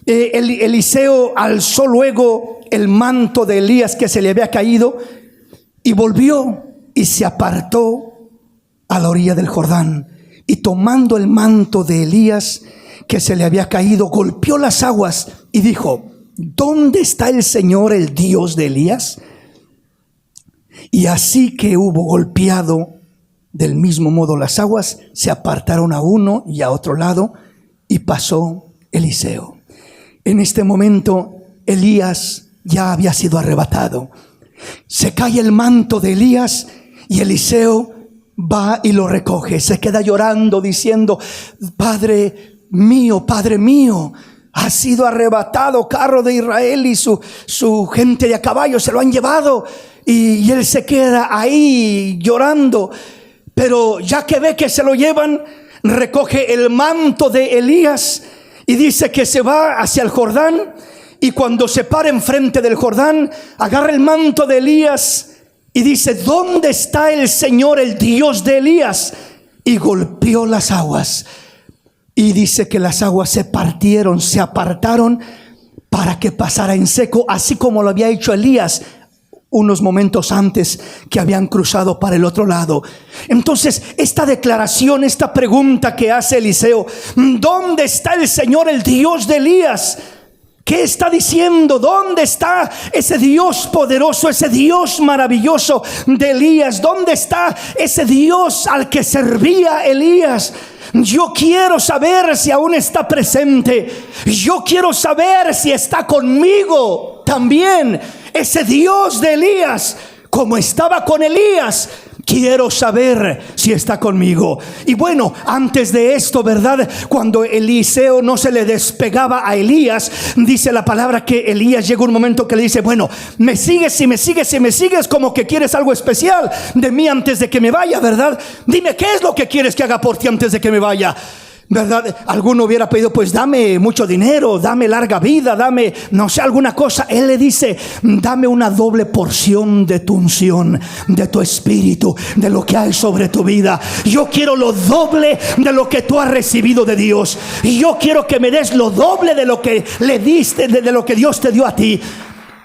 Eliseo alzó luego el manto de Elías que se le había caído, y volvió y se apartó a la orilla del Jordán, y tomando el manto de Elías que se le había caído, golpeó las aguas y dijo: ¿dónde está el Señor, el Dios de Elías? Y así que hubo golpeado del mismo modo las aguas, se apartaron a uno y a otro lado, y pasó Eliseo. En este momento Elías ya había sido arrebatado. Se cae el manto de Elías y Eliseo va y lo recoge. Se queda llorando diciendo: Padre mío, ha sido arrebatado, carro de Israel y su gente de a caballo se lo han llevado. Y él se queda ahí llorando. Pero ya que ve que se lo llevan, recoge el manto de Elías y dice que se va hacia el Jordán. Y cuando se para enfrente del Jordán, agarra el manto de Elías y dice: ¿dónde está el Señor, el Dios de Elías? Y golpeó las aguas. Y dice que las aguas se partieron, se apartaron para que pasara en seco, así como lo había hecho Elías unos momentos antes, que habían cruzado para el otro lado. Entonces, esta declaración, esta pregunta que hace Eliseo: ¿dónde está el Señor, el Dios de Elías?, ¿Qué está diciendo? ¿Dónde está ese Dios poderoso, ese Dios maravilloso de Elías? ¿Dónde está ese Dios al que servía Elías? Yo quiero saber si aún está presente. Yo quiero saber si está conmigo también. Ese Dios de Elías, como estaba con Elías, quiero saber si está conmigo. Y bueno, antes de esto, ¿verdad? Cuando Eliseo no se le despegaba a Elías, dice la palabra que Elías llega un momento que le dice: bueno, me sigues, si me sigues como que quieres algo especial de mí antes de que me vaya, ¿verdad? Dime, ¿qué es lo que quieres que haga por ti antes de que me vaya? ¿Verdad? Alguno hubiera pedido: pues dame mucho dinero, dame larga vida, dame, no sé, alguna cosa. Él le dice: dame una doble porción de tu unción, de tu espíritu, de lo que hay sobre tu vida. Yo quiero lo doble de lo que tú has recibido de Dios. Y yo quiero que me des lo doble de lo que le diste, de lo que Dios te dio a ti.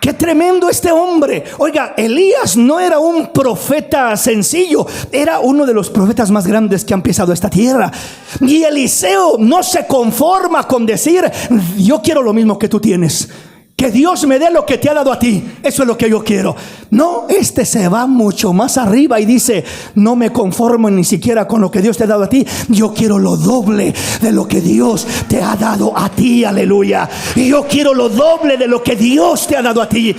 Qué tremendo este hombre. Oiga, Elías no era un profeta sencillo, era uno de los profetas más grandes que han pisado esta tierra. Y Eliseo no se conforma con decir: yo quiero lo mismo que tú tienes, que Dios me dé lo que te ha dado a ti. Eso es lo que yo quiero. No, este se va mucho más arriba y dice: no me conformo ni siquiera con lo que Dios te ha dado a ti. Yo quiero lo doble de lo que Dios te ha dado a ti. Aleluya. Y yo quiero lo doble de lo que Dios te ha dado a ti.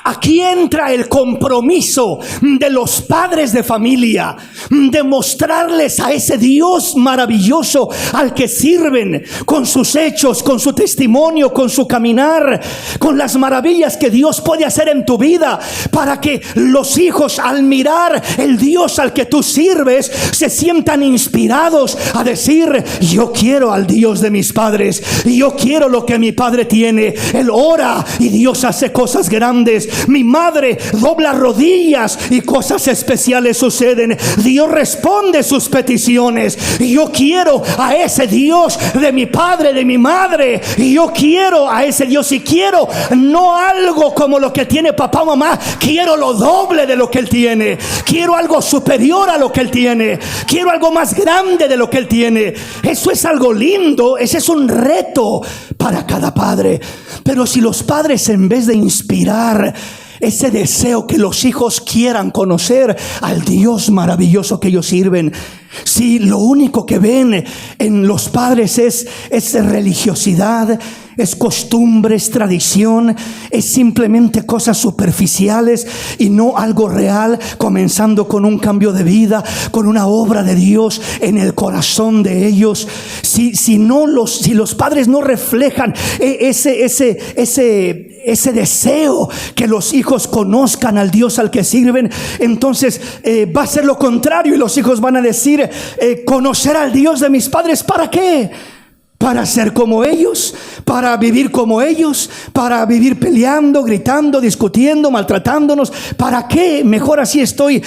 Aquí entra el compromiso de los padres de familia, de mostrarles a ese Dios maravilloso al que sirven, con sus hechos, con su testimonio, con su caminar, con las maravillas que Dios puede hacer en tu vida, para que los hijos, al mirar el Dios al que tú sirves, se sientan inspirados a decir: yo quiero al Dios de mis padres, yo quiero lo que mi padre tiene. Él ora y Dios hace cosas grandes. Mi madre dobla rodillas y cosas especiales suceden. Dios responde sus peticiones. Y yo quiero a ese Dios de mi padre, de mi madre. Y yo quiero a ese Dios. Y quiero no algo como lo que tiene papá o mamá. Quiero lo doble de lo que él tiene. Quiero algo superior a lo que él tiene. Quiero algo más grande de lo que él tiene. Eso es algo lindo. Ese es un reto para cada padre. Pero si los padres, en vez de inspirar ese deseo que los hijos quieran conocer al Dios maravilloso que ellos sirven, si lo único que ven en los padres es religiosidad, es costumbres, tradición, es simplemente cosas superficiales y no algo real, comenzando con un cambio de vida, con una obra de Dios en el corazón de ellos. Si los padres no reflejan ese deseo que los hijos conozcan al Dios al que sirven, entonces va a ser lo contrario, y los hijos van a decir: conocer al Dios de mis padres, ¿para qué? Para ser como ellos, para vivir como ellos, para vivir peleando, gritando, discutiendo, maltratándonos. ¿Para qué? Mejor así estoy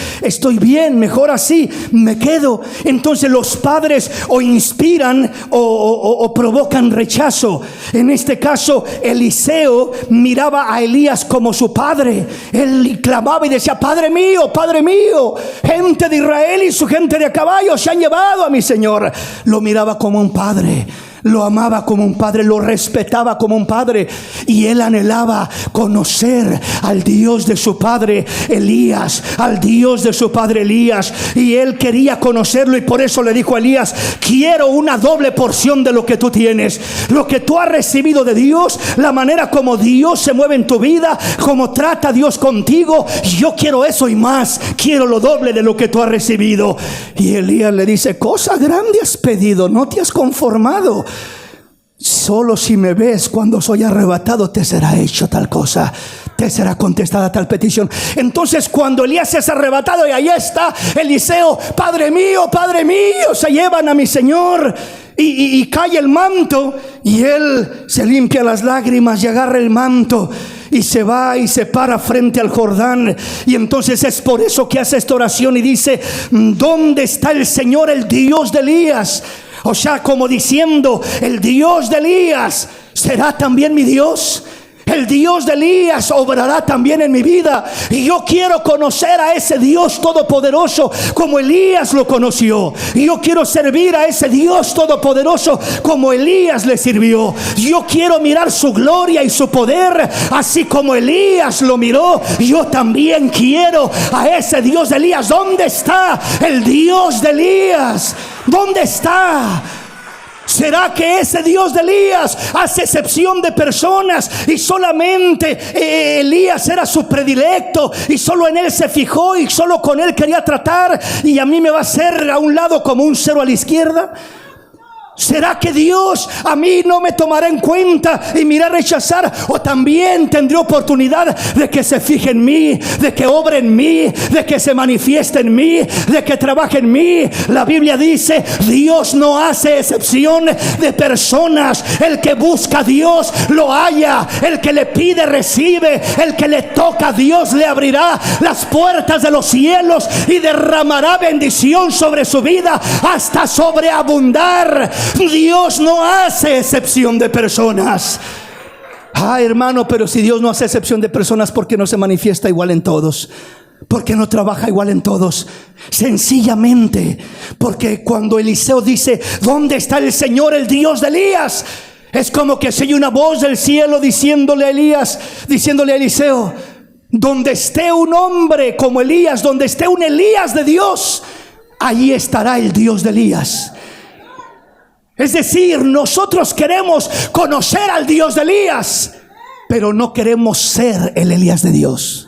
bien, mejor así me quedo. Entonces los padres o inspiran o provocan rechazo. En este caso, Eliseo miraba a Elías como su padre. Él clamaba y decía: Padre mío, gente de Israel y su gente de a caballo se han llevado a mi Señor. Lo miraba como un padre. Lo amaba como un padre, lo respetaba como un padre, y él anhelaba conocer al Dios de su padre Elías, al Dios de su padre Elías, y él quería conocerlo, y por eso le dijo a Elías: quiero una doble porción de lo que tú tienes, lo que tú has recibido de Dios, la manera como Dios se mueve en tu vida, como trata Dios contigo. Yo quiero eso y más, quiero lo doble de lo que tú has recibido. Y Elías le dice: cosa grande has pedido, no te has conformado. Solo si me ves cuando soy arrebatado, te será hecho tal cosa, te será contestada tal petición. Entonces, cuando Elías es arrebatado, y ahí está Eliseo: Padre mío, se llevan a mi Señor. Y cae el manto, y él se limpia las lágrimas y agarra el manto y se va y se para frente al Jordán. Y entonces es por eso que hace esta oración y dice: ¿dónde está el Señor, el Dios de Elías? O sea, como diciendo: el Dios de Elías será también mi Dios. El Dios de Elías obrará también en mi vida. Y yo quiero conocer a ese Dios todopoderoso como Elías lo conoció. Y yo quiero servir a ese Dios todopoderoso como Elías le sirvió. Yo quiero mirar su gloria y su poder así como Elías lo miró. Yo también quiero a ese Dios de Elías. ¿Dónde está el Dios de Elías? ¿Dónde está? ¿Será que ese Dios de Elías hace excepción de personas y solamente Elías era su predilecto y solo en él se fijó y solo con él quería tratar, y a mí me va a hacer a un lado como un cero a la izquierda? ¿Será que Dios a mí no me tomará en cuenta y me irá a rechazar? ¿O también tendré oportunidad de que se fije en mí, de que obre en mí, de que se manifieste en mí, de que trabaje en mí? La Biblia dice: Dios no hace excepción de personas. El que busca a Dios lo halla. El que le pide recibe. El que le toca a Dios le abrirá las puertas de los cielos y derramará bendición sobre su vida hasta sobreabundar. Dios no hace excepción de personas. Hermano, pero si Dios no hace excepción de personas, ¿por qué no se manifiesta igual en todos? ¿Por qué no trabaja igual en todos? Sencillamente porque cuando Eliseo dice: ¿dónde está el Señor, el Dios de Elías? Es como que se oye una voz del cielo diciéndole a Eliseo: donde esté un hombre como Elías, donde esté un Elías de Dios, allí estará el Dios de Elías. Es decir, nosotros queremos conocer al Dios de Elías, pero no queremos ser el Elías de Dios.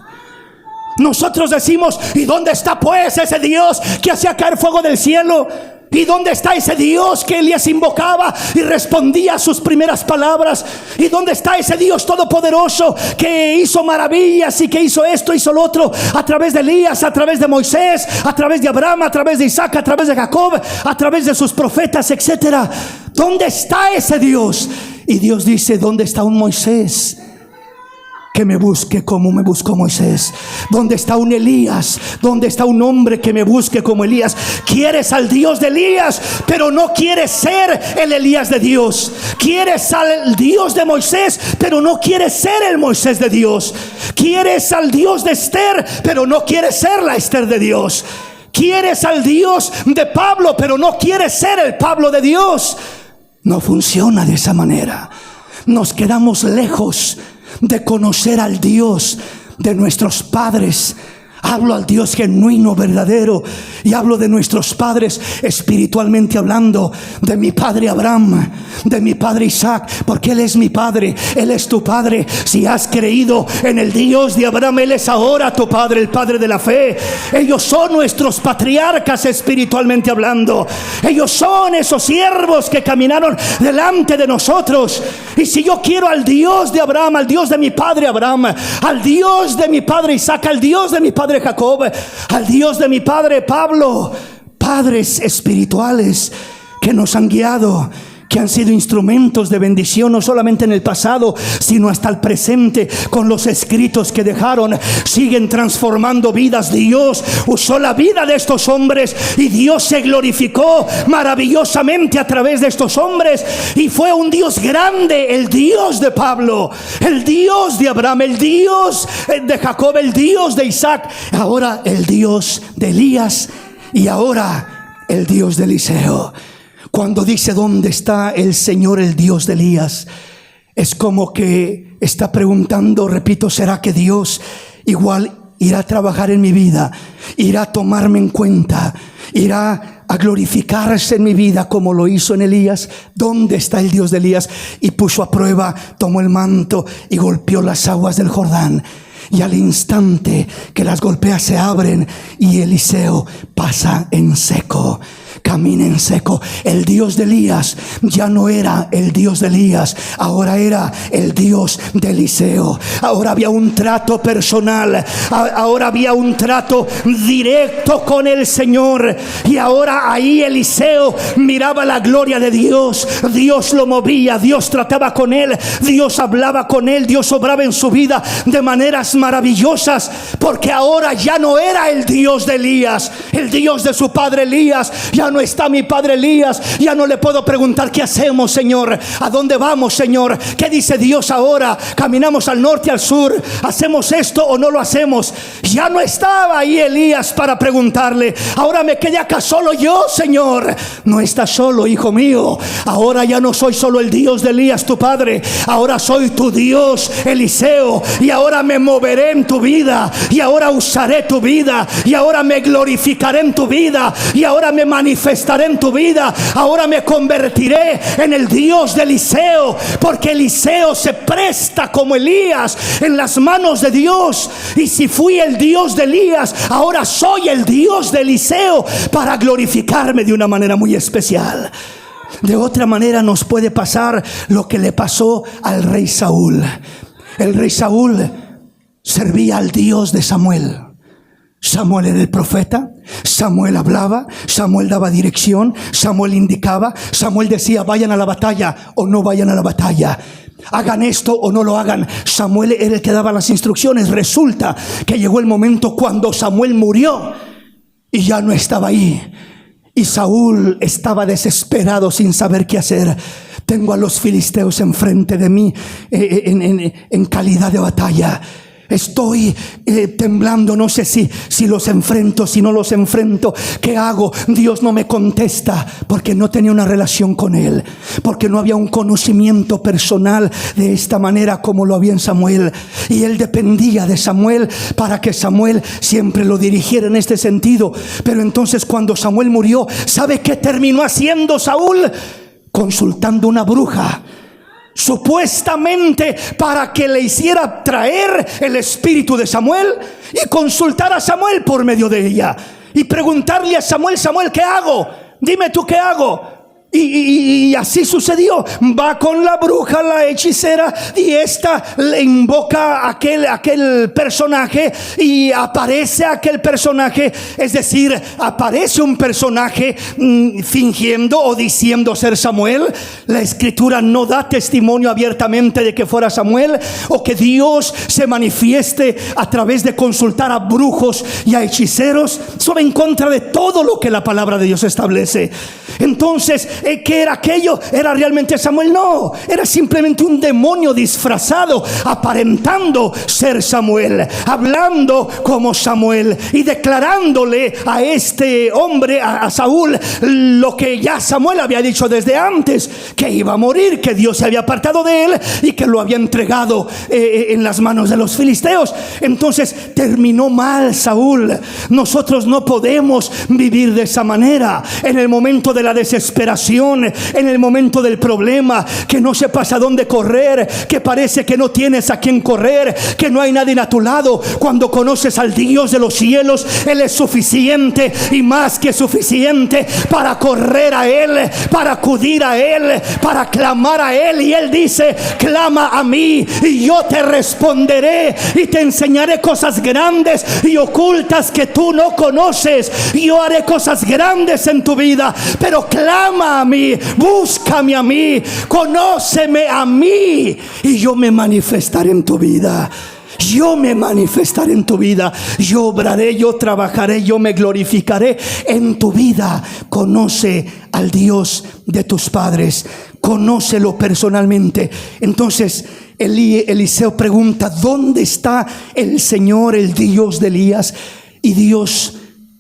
Nosotros decimos: ¿y dónde está pues ese Dios que hacía caer fuego del cielo? ¿Y dónde está ese Dios que Elías invocaba y respondía a sus primeras palabras? ¿Y dónde está ese Dios todopoderoso que hizo maravillas y que hizo esto, hizo lo otro a través de Elías, a través de Moisés, a través de Abraham, a través de Isaac, a través de Jacob, a través de sus profetas, etcétera? ¿Dónde está ese Dios? Y Dios dice: ¿dónde está un Moisés que me busque como me buscó Moisés? ¿Dónde está un Elías? ¿Dónde está un hombre que me busque como Elías? Quieres al Dios de Elías, pero no quieres ser el Elías de Dios. Quieres al Dios de Moisés, pero no quieres ser el Moisés de Dios. Quieres al Dios de Esther, pero no quieres ser la Esther de Dios. Quieres al Dios de Pablo, pero no quieres ser el Pablo de Dios. No funciona de esa manera. Nos quedamos lejos de conocer al Dios de nuestros padres. Hablo al Dios genuino, verdadero, y hablo de nuestros padres espiritualmente hablando, de mi padre Abraham, de mi padre Isaac, porque Él es mi padre, Él es tu padre. Si has creído en el Dios de Abraham, Él es ahora tu padre, el padre de la fe. Ellos son nuestros patriarcas espiritualmente hablando. Ellos son esos siervos que caminaron delante de nosotros. Y si yo quiero al Dios de Abraham, al Dios de mi padre Abraham, al Dios de mi padre Isaac, al Dios de mi padre Jacob, al Dios de mi padre Pablo, padres espirituales que nos han guiado, que han sido instrumentos de bendición no solamente en el pasado, sino hasta el presente. Con los escritos que dejaron, siguen transformando vidas. Dios usó la vida de estos hombres y Dios se glorificó maravillosamente a través de estos hombres. Y fue un Dios grande, el Dios de Pablo, el Dios de Abraham, el Dios de Jacob, el Dios de Isaac, ahora el Dios de Elías y ahora el Dios de Eliseo. Cuando dice: ¿dónde está el Señor, el Dios de Elías?, es como que está preguntando, repito, ¿será que Dios igual irá a trabajar en mi vida? ¿Irá a tomarme en cuenta? ¿Irá a glorificarse en mi vida como lo hizo en Elías? ¿Dónde está el Dios de Elías? Y puso a prueba, tomó el manto y golpeó las aguas del Jordán. Y al instante que las golpea se abren y Eliseo pasa en seco, camina en seco. El Dios de Elías ya no era el Dios de Elías, ahora era el Dios de Eliseo. Ahora había un trato personal, ahora había un trato directo con el Señor. Y ahora ahí Eliseo miraba la gloria de Dios. Dios lo movía, Dios trataba con él, Dios hablaba con él, Dios obraba en su vida de maneras maravillosas, porque ahora ya no era el Dios de Elías, el Dios de su padre Elías, ya no está mi padre Elías, ya no le puedo preguntar qué hacemos, Señor, a dónde vamos, Señor, qué dice Dios ahora, caminamos al norte, al sur, hacemos esto o no lo hacemos. Ya no estaba ahí Elías para preguntarle. Ahora me quedé acá solo yo, Señor. No estás solo, hijo mío. Ahora ya no soy solo el Dios de Elías, tu padre. Ahora soy tu Dios, Eliseo. Y ahora me moveré en tu vida. Y ahora usaré tu vida. Y ahora me glorificaré en tu vida. Y ahora me manifestaré en tu vida. Ahora me convertiré en el Dios de Eliseo. Porque Eliseo se presta como Elías en las manos de Dios. Y si fui el Dios de Elías, ahora soy el Dios de Eliseo para glorificarme de una manera muy especial. De otra manera nos puede pasar lo que le pasó al rey Saúl. El rey Saúl servía al Dios de Samuel. Samuel era el profeta, Samuel hablaba, Samuel daba dirección, Samuel indicaba, Samuel decía vayan a la batalla o no vayan a la batalla, hagan esto o no lo hagan. Samuel era el que daba las instrucciones. Resulta que llegó el momento cuando Samuel murió y ya no estaba ahí. Y Saúl estaba desesperado sin saber qué hacer. Tengo a los filisteos enfrente de mí en calidad de batalla. Estoy temblando, no sé si los enfrento, si no los enfrento. ¿Qué hago? Dios no me contesta porque no tenía una relación con Él, porque no había un conocimiento personal de esta manera como lo había en Samuel. Y Él dependía de Samuel para que Samuel siempre lo dirigiera en este sentido. Pero entonces cuando Samuel murió, ¿sabe qué terminó haciendo Saúl? Consultando una bruja, supuestamente para que le hiciera traer el espíritu de Samuel y consultar a Samuel por medio de ella y preguntarle a Samuel: Samuel, ¿qué hago? Dime tú qué hago. Y así sucedió. Va con la bruja, la hechicera, y esta le invoca a aquel personaje y aparece aquel personaje. Es decir, aparece un personaje fingiendo o diciendo ser Samuel. La escritura no da testimonio abiertamente de que fuera Samuel o que Dios se manifieste a través de consultar a brujos y a hechiceros. Eso va en contra de todo lo que la palabra de Dios establece. Entonces, ¿qué era aquello? ¿Era realmente Samuel? No, era simplemente un demonio disfrazado, aparentando ser Samuel, hablando como Samuel y declarándole a este hombre, a Saúl, lo que ya Samuel había dicho desde antes: que iba a morir, que Dios se había apartado de él y que lo había entregado en las manos de los filisteos. Entonces terminó mal Saúl. Nosotros no podemos vivir de esa manera. En el momento de la desesperación, en el momento del problema, que no sepas a dónde correr, que parece que no tienes a quién correr, que no hay nadie a tu lado. Cuando conoces al Dios de los cielos, Él es suficiente y más que suficiente para correr a Él, para acudir a Él, para clamar a Él. Y Él dice: clama a mí y yo te responderé y te enseñaré cosas grandes y ocultas que tú no conoces. Yo haré cosas grandes en tu vida, pero clama a mí, búscame a mí, conóceme a mí y yo me manifestaré en tu vida. Yo me manifestaré en tu vida, yo obraré, yo trabajaré, yo me glorificaré en tu vida. Conoce al Dios de tus padres, conócelo personalmente. Entonces Eliseo pregunta: ¿dónde está el Señor, el Dios de Elías? Y Dios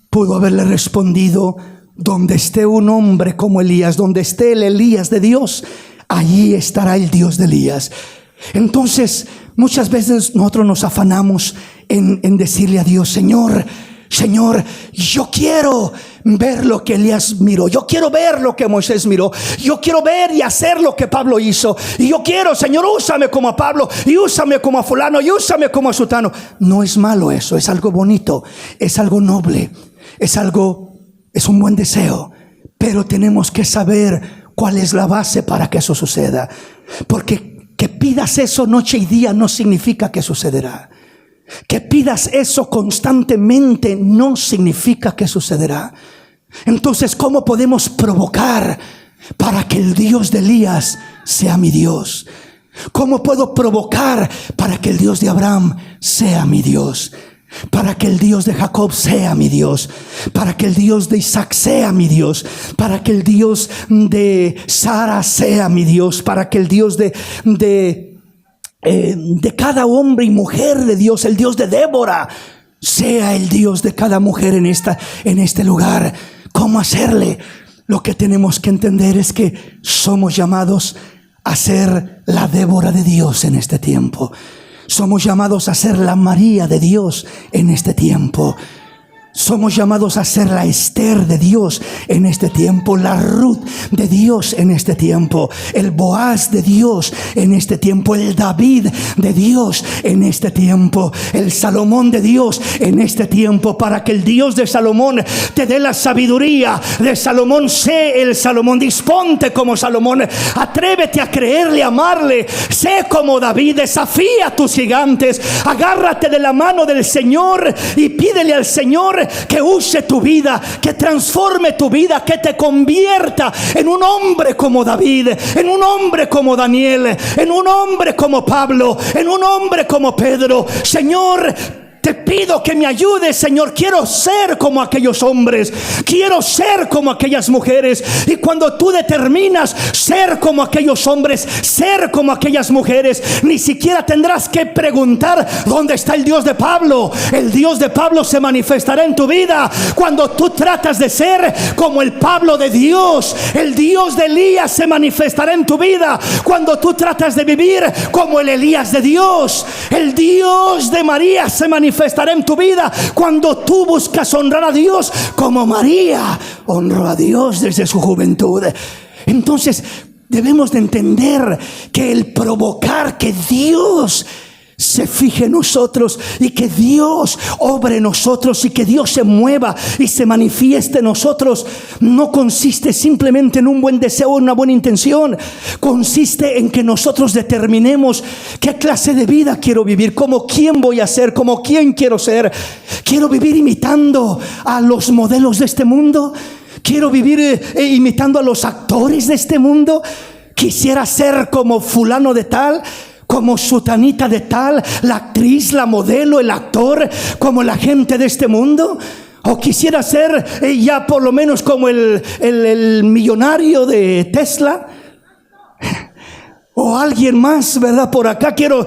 pudo haberle respondido: donde esté un hombre como Elías, donde esté el Elías de Dios, allí estará el Dios de Elías. Entonces muchas veces nosotros nos afanamos en decirle a Dios: Señor, yo quiero ver lo que Elías miró, yo quiero ver lo que Moisés miró, yo quiero ver y hacer lo que Pablo hizo, y yo quiero, Señor, úsame como a Pablo, y úsame como a fulano, y úsame como a sutano. No es malo eso, es algo bonito, es algo noble, es un buen deseo, pero tenemos que saber cuál es la base para que eso suceda. Porque que pidas eso noche y día no significa que sucederá. Que pidas eso constantemente no significa que sucederá. Entonces, ¿cómo podemos provocar para que el Dios de Elías sea mi Dios? ¿Cómo puedo provocar para que el Dios de Abraham sea mi Dios? para que el Dios de Jacob sea mi Dios, para que el Dios de Isaac sea mi Dios, para que el Dios de Sara sea mi Dios, para que el Dios de cada hombre y mujer de Dios, el Dios de Débora, sea el Dios de cada mujer en este lugar. ¿Cómo hacerle? Lo que tenemos que entender es que somos llamados a ser la Débora de Dios en este tiempo. Somos llamados a ser la María de Dios en este tiempo. Somos llamados a ser la Esther de Dios en este tiempo, la Ruth de Dios en este tiempo, el Boaz de Dios en este tiempo, el David de Dios en este tiempo, el Salomón de Dios en este tiempo, para que el Dios de Salomón te dé la sabiduría de Salomón. Sé el Salomón, disponte como Salomón, atrévete a creerle, a amarle, sé como David, desafía a tus gigantes, agárrate de la mano del Señor y pídele al Señor que use tu vida, que transforme tu vida, que te convierta en un hombre como David, en un hombre como Daniel, en un hombre como Pablo, en un hombre como Pedro. Señor, te pido que me ayudes, Señor. Quiero ser como aquellos hombres, quiero ser como aquellas mujeres. Y cuando tú determinas ser como aquellos hombres, ser como aquellas mujeres, ni siquiera tendrás que preguntar dónde está el Dios de Pablo. El Dios de Pablo se manifestará en tu vida cuando tú tratas de ser como el Pablo de Dios. El Dios de Elías se manifestará en tu vida cuando tú tratas de vivir como el Elías de Dios. El Dios de María se manifestará en tu vida cuando tú buscas honrar a Dios como María honró a Dios desde su juventud. Entonces debemos de entender que el provocar que Dios se fije en nosotros y que Dios obre en nosotros y que Dios se mueva y se manifieste en nosotros no consiste simplemente en un buen deseo o una buena intención. Consiste en que nosotros determinemos qué clase de vida quiero vivir, como quién voy a ser, como quién quiero ser. Quiero vivir imitando a los modelos de este mundo, quiero vivir imitando a los actores de este mundo. Quisiera ser como fulano de tal, como sutanita de tal, la actriz, la modelo, el actor, como la gente de este mundo. O quisiera ser ya por lo menos como el millonario de Tesla, o alguien más, ¿verdad? Por acá quiero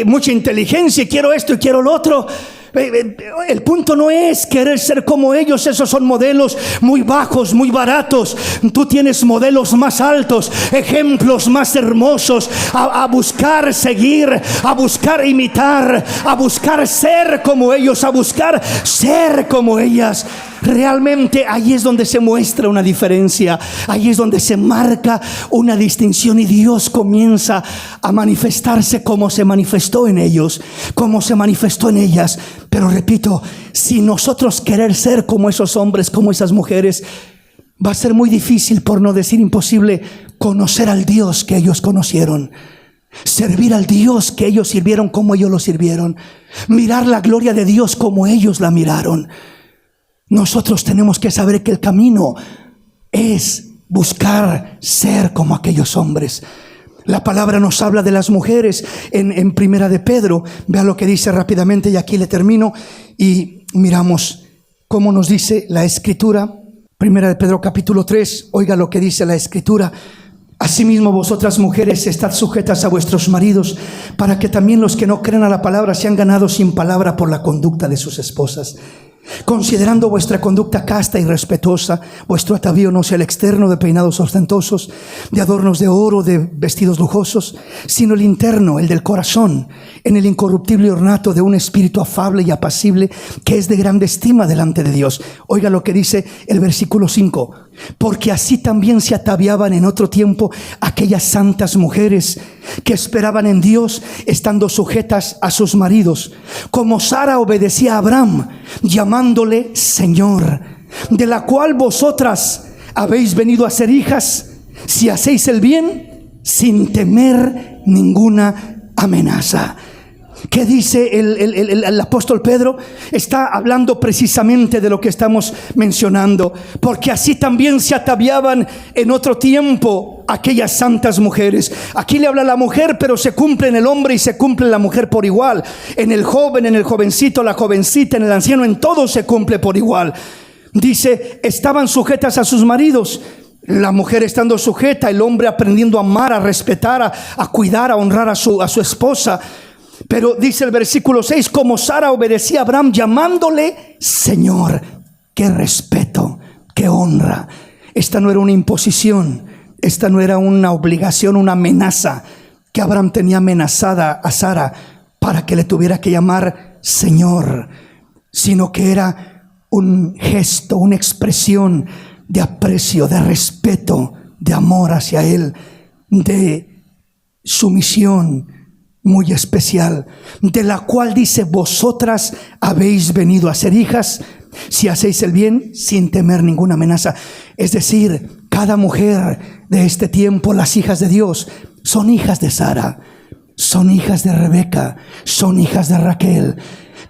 mucha inteligencia, quiero esto y quiero lo otro. El punto no es querer ser como ellos. Esos son modelos muy bajos, muy baratos. Tú tienes modelos más altos, ejemplos más hermosos a buscar seguir, a buscar imitar, a buscar ser como ellos, a buscar ser como ellas. Realmente ahí es donde se muestra una diferencia, ahí es donde se marca una distinción y Dios comienza a manifestarse como se manifestó en ellos, como se manifestó en ellas. Pero repito, si nosotros querer ser como esos hombres, como esas mujeres, va a ser muy difícil, por no decir imposible, conocer al Dios que ellos conocieron, servir al Dios que ellos sirvieron como ellos lo sirvieron, mirar la gloria de Dios como ellos la miraron. Nosotros tenemos que saber que el camino es buscar ser como aquellos hombres. La palabra nos habla de las mujeres en Primera de Pedro. Vea lo que dice rápidamente y aquí le termino y miramos cómo nos dice la Escritura. Primera de Pedro capítulo 3, oiga lo que dice la Escritura. Asimismo vosotras mujeres estad sujetas a vuestros maridos, para que también los que no creen a la palabra sean ganados sin palabra por la conducta de sus esposas. Considerando vuestra conducta casta y respetuosa, vuestro atavío no sea el externo de peinados ostentosos, de adornos de oro, de vestidos lujosos, sino el interno, el del corazón, en el incorruptible ornato de un espíritu afable y apacible, que es de grande estima delante de Dios. Oiga lo que dice el versículo 5. Porque así también se ataviaban en otro tiempo aquellas santas mujeres que esperaban en Dios, estando sujetas a sus maridos, como Sara obedecía a Abraham, llamándole Señor, de la cual vosotras habéis venido a ser hijas, si hacéis el bien sin temer ninguna amenaza. ¿Qué dice el apóstol Pedro? Está hablando precisamente de lo que estamos mencionando. Porque así también se ataviaban en otro tiempo aquellas santas mujeres. Aquí le habla a la mujer, pero se cumple en el hombre y se cumple en la mujer por igual. En el joven, en el jovencito, la jovencita, en el anciano, en todo se cumple por igual. Dice, estaban sujetas a sus maridos. La mujer estando sujeta, el hombre aprendiendo a amar, a respetar, a cuidar, a honrar a su esposa. Pero dice el versículo 6, como Sara obedecía a Abraham llamándole Señor. Qué respeto, qué honra. Esta no era una imposición, esta no era una obligación, una amenaza que Abraham tenía amenazada a Sara para que le tuviera que llamar Señor, sino que era un gesto, una expresión de aprecio, de respeto, de amor hacia él, de sumisión muy especial, de la cual dice, vosotras habéis venido a ser hijas si hacéis el bien sin temer ninguna amenaza. Es decir, cada mujer de este tiempo, las hijas de Dios, son hijas de Sara, son hijas de Rebeca, son hijas de Raquel.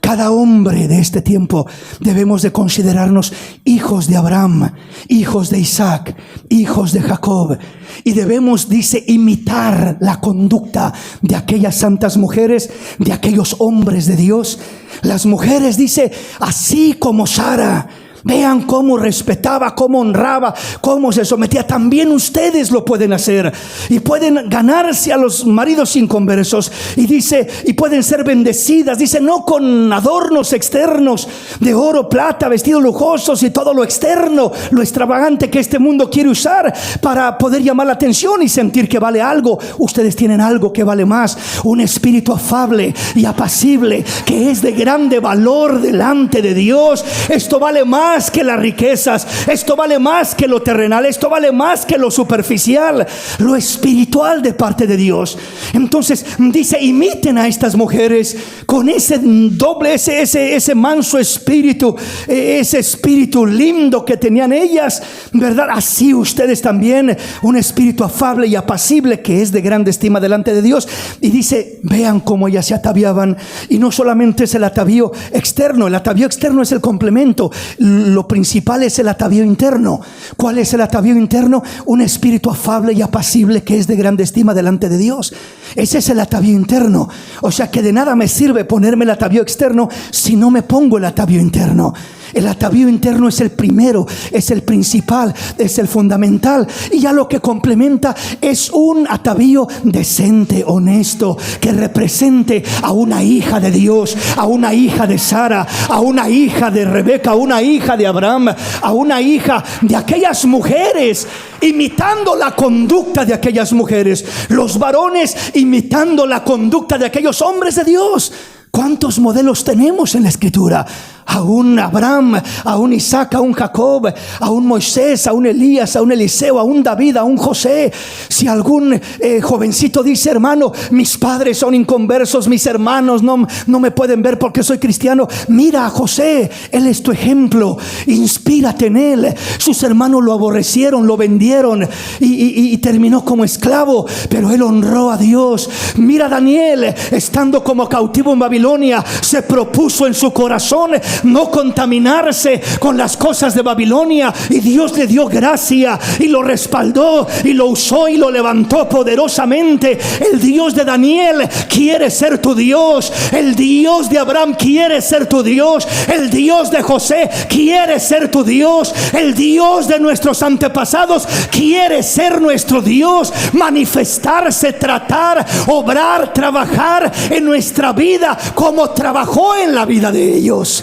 Cada hombre de este tiempo debemos de considerarnos hijos de Abraham, hijos de Isaac, hijos de Jacob. Y debemos, dice, imitar la conducta de aquellas santas mujeres, de aquellos hombres de Dios. Las mujeres, dice, así como Sara. Vean cómo respetaba, cómo honraba, cómo se sometía. También ustedes lo pueden hacer y pueden ganarse a los maridos inconversos. Y dice, y pueden ser bendecidas. Dice, no con adornos externos de oro, plata, vestidos lujosos y todo lo externo, lo extravagante que este mundo quiere usar para poder llamar la atención y sentir que vale algo. Ustedes tienen algo que vale más, un espíritu afable y apacible que es de grande valor delante de Dios. Esto vale más que las riquezas, esto vale más que lo terrenal, esto vale más que lo superficial, lo espiritual de parte de Dios. Entonces dice, imiten a estas mujeres con ese doble, ese manso espíritu, ese espíritu lindo que tenían ellas, ¿verdad? Así ustedes también, un espíritu afable y apacible que es de grande estima delante de Dios. Y dice, vean cómo ellas se ataviaban. Y no solamente es el atavío externo, el atavío externo es el complemento. Lo principal es el atavío interno. ¿Cuál es el atavío interno? Un espíritu afable y apacible que es de grande estima delante de Dios. Ese es el atavío interno. O sea que de nada me sirve ponerme el atavío externo si no me pongo el atavío interno. El atavío interno es el primero, es el principal, es el fundamental. Y ya lo que complementa es un atavío decente, honesto, que represente a una hija de Dios, a una hija de Sara, a una hija de Rebeca, a una hija de Abraham, a una hija de aquellas mujeres, imitando la conducta de aquellas mujeres. Los varones imitando la conducta de aquellos hombres de Dios. ¿Cuántos modelos tenemos en la Escritura? A un Abraham, a un Isaac, a un Jacob, a un Moisés, a un Elías, a un Eliseo, a un David, a un José. Si algún jovencito dice, hermano, mis padres son inconversos, mis hermanos no me pueden ver porque soy cristiano, mira a José, él es tu ejemplo, inspírate en él. Sus hermanos lo aborrecieron, lo vendieron y terminó como esclavo, pero él honró a Dios. Mira a Daniel, estando como cautivo en Babilonia, se propuso en su corazón no contaminarse con las cosas de Babilonia, y Dios le dio gracia y lo respaldó y lo usó y lo levantó poderosamente. El Dios de Daniel quiere ser tu Dios, el Dios de Abraham quiere ser tu Dios, el Dios de José quiere ser tu Dios, el Dios de nuestros antepasados quiere ser nuestro Dios, manifestarse, tratar, obrar, trabajar en nuestra vida como trabajó en la vida de ellos,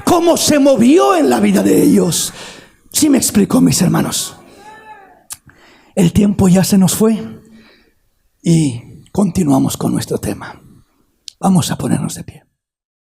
cómo se movió en la vida de ellos. ¿Sí me explico, mis hermanos? El tiempo ya se nos fue y continuamos con nuestro tema. Vamos a ponernos de pie.